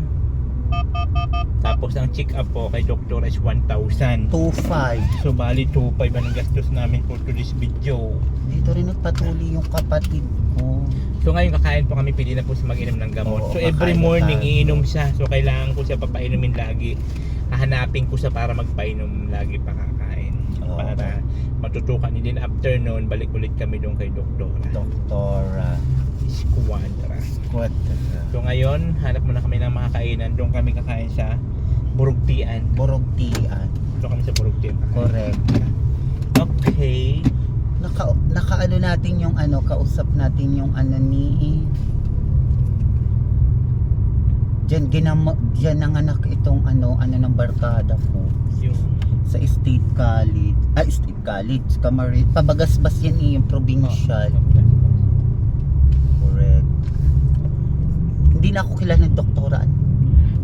Tapos ang check-up po kay doktor is 1,000. 2.5. So bali 2,500 ang gastos namin for today's video. Dito rin nagpatuli yung kapatid ko. So ngayon kakain po kami, pili na po sa mag-inom ng gamot. Oo, So every kakain na morning tayo. iinom siya. So kailangan ko siya papainumin lagi. Hahanapin ko siya para magpainom lagi pa kakain. Oo. Para matutukan niya din afternoon, balik ulit kami doon kay doktora. Doktora. Squadra. Squadra. So ngayon, hanap muna kami ng makakainan. Doon kami kakain sa Burugtian. Borogtian. Doon kami sa Burugtian. Correct. Okay. Nakaano natin yung ano, kausap natin yung ano ni Diyan nanganak itong ano ng barkada ko Yung sa State College. State College, Camarines. Pabagasbas yan yung provincial. Correct. Hindi na ako kilala ng doktoraan.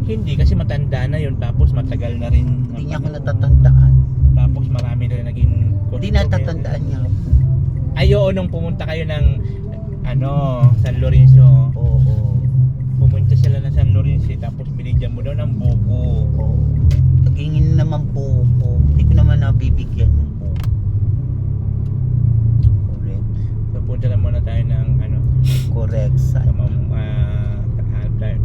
Hindi kasi matanda na yun, tapos matagal na rin. Hindi niya ako natatandaan. Tapos marami na rin naging Hindi natatandaan niya ako. Ay, oo, nung pumunta kayo ng San Lorenzo. Oo. Pumunta sila ng San Lorenzo, tapos binigyan mo daw ng buko. Oo. Nagingin naman buko. Hindi ko naman nabibigyan yung buko. Correct. So punta na muna tayo ng Correct. sa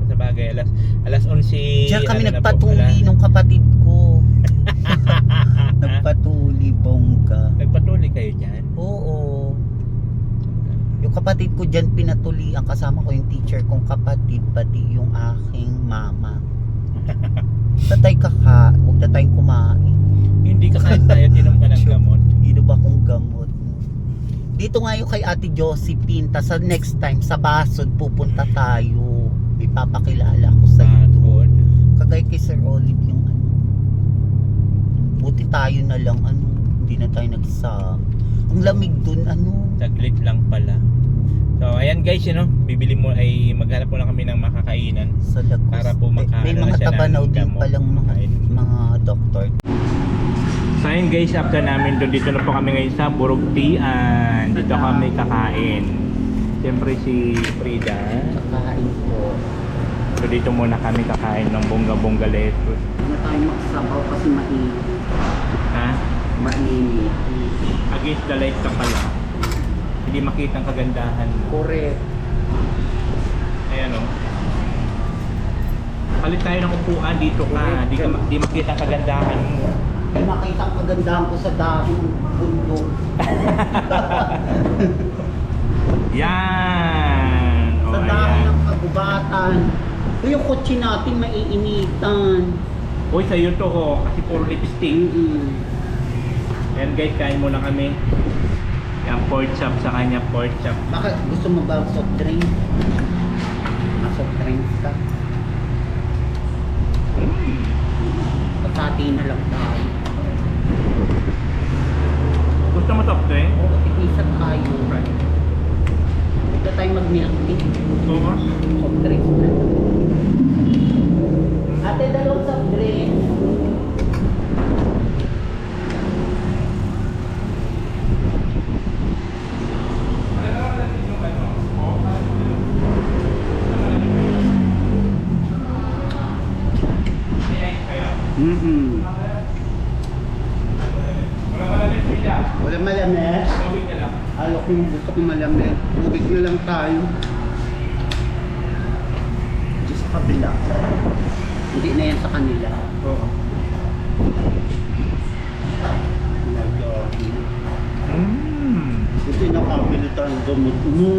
sa bagay, alas 11. Diyan kami na po, nagpatuli nung kapatid ko. Nagpatuli, bongga. Nagpatuli kayo dyan? Oo. Yung kapatid ko dyan pinatuli. Ang kasama ko yung teacher kong kapatid, pati yung aking mama. Tatay kaka, huwag na tayong kumain. Hindi ka kahit tayo, tinom ka ng gamot. Hindi ba akong gamot? Dito nga yung kay Ate Josephine. Tas sa next time, sa Basod, pupunta tayo. May papakilala ko sa iyo. Good. Kagay kay Sir Olive yung ano. Buti tayo na lang hindi na tayo nagsama. Ang lamig dun Saglit lang pala. So ayan guys, bibili mo ay maghanap mo lang kami ng makakainan sa Lagos. para po May makaano na mga siya tabanaw ng din gamot. palang mga doktor. So ayun guys, after namin doon, dito na po kami ngayon sa Burugtian. Dito kami kakain. Siyempre si Frida. Kakain ko. So dito muna kami kakain ng bongga-bongga lettuce. Hindi na tayo magsabaw kasi mainit. Ha? Mainit. Against the light ka pala. Hindi makita ang kagandahan mo. Correct. Ayan o. Palit tayo ng upuan, dito ka. Di makita ang kagandahan mo. May makita ang kagandahan ko sa dahon ng bundok. Yan! O, Sa dahon ayan. ng kagubatan. Ito yung kotse natin maiinitan. Uy, sa'yo to ho, kasi puro lipstick. Ayan guys, kain muna kami. Yan, pork chop sa kanya, pork chop. Baka gusto mo ba soft drink? Soft drinks ka? Patati na lang tayo. Gusto mo top drink? Oo, isa tayo. Huwag na tayo mag-milk tea. Oo. Soft drinks na lang. Ate, dalawang soft drinks. Wala malamig. Alok yung gusto ko malamig. Tubig na lang tayo. Just sa kabila. Hindi na yan sa kanila. Oo. Kasi nakabili tayong gamot mo.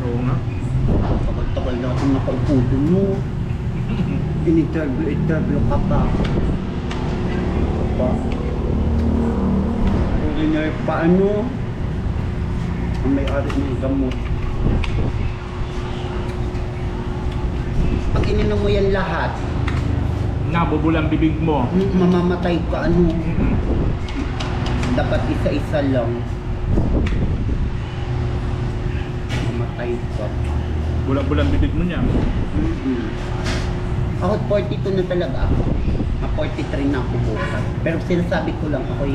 Oo nga. Tagal-tagal na akong nakaupudo mo. In-interview ka pa. Hindi niya paano ang may-ari ng gamot. Pag ininom mo yan lahat, Nabubulang bibig mo. mamamatay ka dapat isa-isa lang. Mamatay ka. Bulang-bulang bibig mo niya. Ako 42 na talaga ako. 43 na ako bukas. Pero sinasabi ko lang ako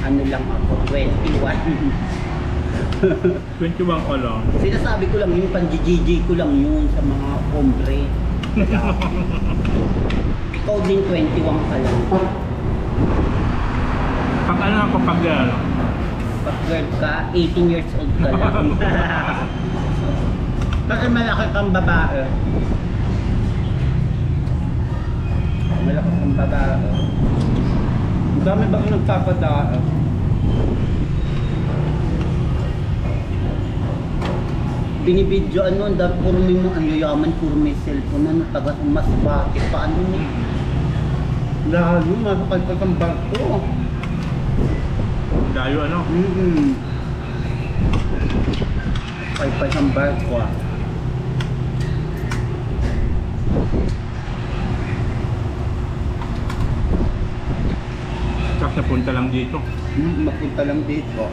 lang ako 21. 21 ka lang. Sinasabi ko lang yung pang-GG ko lang yun sa mga hombre. Ikaw din 21 ka lang. Pag ano ako pag Pag girl ka, 18 years old ka lang. Kasi malaki kang babae. Malaki kang babae. Ang dami ba ang nagpapadaan? Binibidyo ano, dahil puro may mga ang yayaman, puro may cellphone, ano, taga mas bakit pa ano ni. Lalo, makakalpag ang barko. Dayo ano? Kalpag ang barko ah. Tapos napunta lang dito. Mapunta lang dito.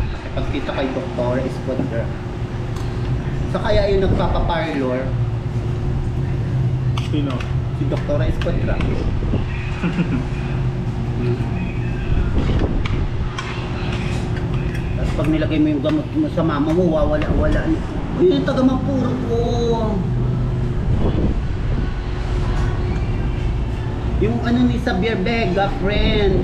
Kasi pagkita kay Dr. Esquadra. Sa kaya yung nagpapaparlor, Sino? si Dr. Esquadra. Tapos pag nilagay mo yung gamot mo sa mama mo, wala. Uy, yung taga Mapuro ko. Yung ano ni Xavier Vega, friend.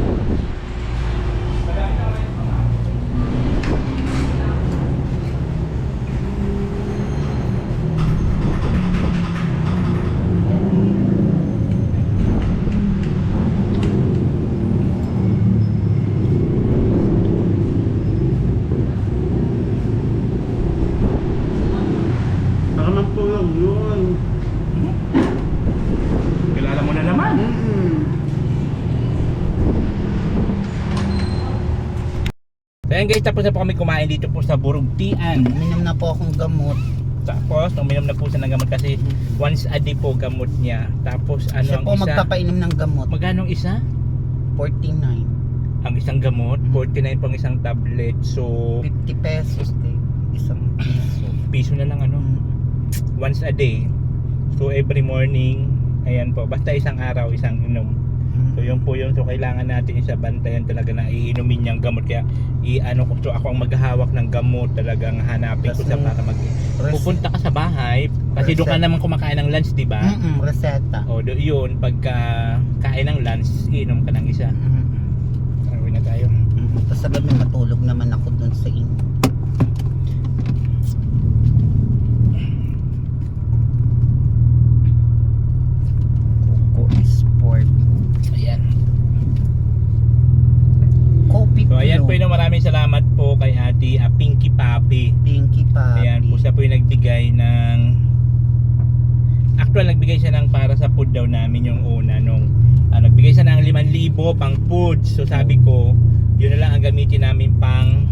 Taga Mapuro yun. Kilala mo na naman. So ayan guys, tapos na po kami kumain dito po sa Burugtian. Uminom na po akong gamot. Tapos, uminom na po siya ng gamot kasi once a day po gamot niya. Tapos, ano Siya ang po isa? magpapainom ng gamot. Magkano ang isa? 49. Ang isang gamot, 49 pang isang tablet. So, 50 pesos din. Isang piso. piso na lang ano. Once a day. So, every morning, ayan po. Basta isang araw, isang inom. So, yun po yun. So, kailangan natin sa bantayan talaga na iinumin niyang gamot. Kaya, so ako ang maghahawak ng gamot. Talagang hanapin ko siya para pupunta ka sa bahay. Kasi doon ka naman kumakain ng lunch, di ba? Reseta. O, yun. Pagka kain ng lunch, inom ka ng isa. Uwi na tayo. Tapos sa gabi matulog naman ako dun sa inyo. Coco Sport. Ayan. Coffee So, ayan po Flow. yun. Maraming salamat po kay Ate Pinky Papi. Pinky Papi. Ayan po, siya po yung nagbigay ng actual nagbigay siya ng para sa food daw namin yung una nung nagbigay siya ng 5,000 pang food. So sabi ko, yun na lang ang gamitin namin pang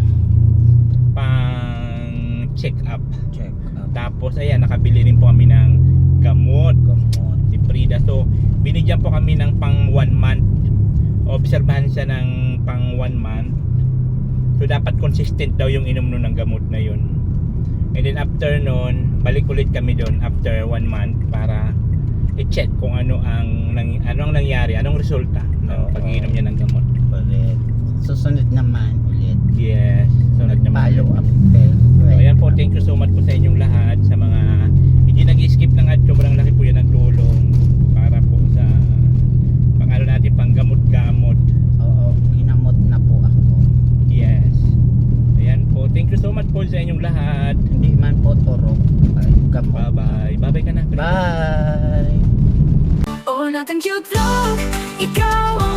check up. Check up. Tapos ayan, nakabili rin po kami ng gamot. Gamot. Si Frida. So binigyan po kami ng pang 1 month. Obserbahan siya ng pang 1 month. So dapat consistent daw yung inom nun ng gamot na yun. And then after nun, balik ulit kami doon after 1 month para i-check kung ano ang nangyari, anong resulta ng pag-iinom niya ng gamot. Correct. Susunod naman ulit. Yes, sunod naman. Follow up. So, ayan po, thank you so much po sa inyong lahat, sa mga hindi nag-skip ng ad. Sobrang laki po yan ng tulong para po sa pang-ano natin, pang gamot-gamot. Oo, ginamot na po ako. Yes. Ayan po, thank you so much po sa inyong lahat. Hindi man po turok. Ay, gamot. Bye-bye. Bye-bye ka na. Bye! Oh, nothing cute love, ikaw ang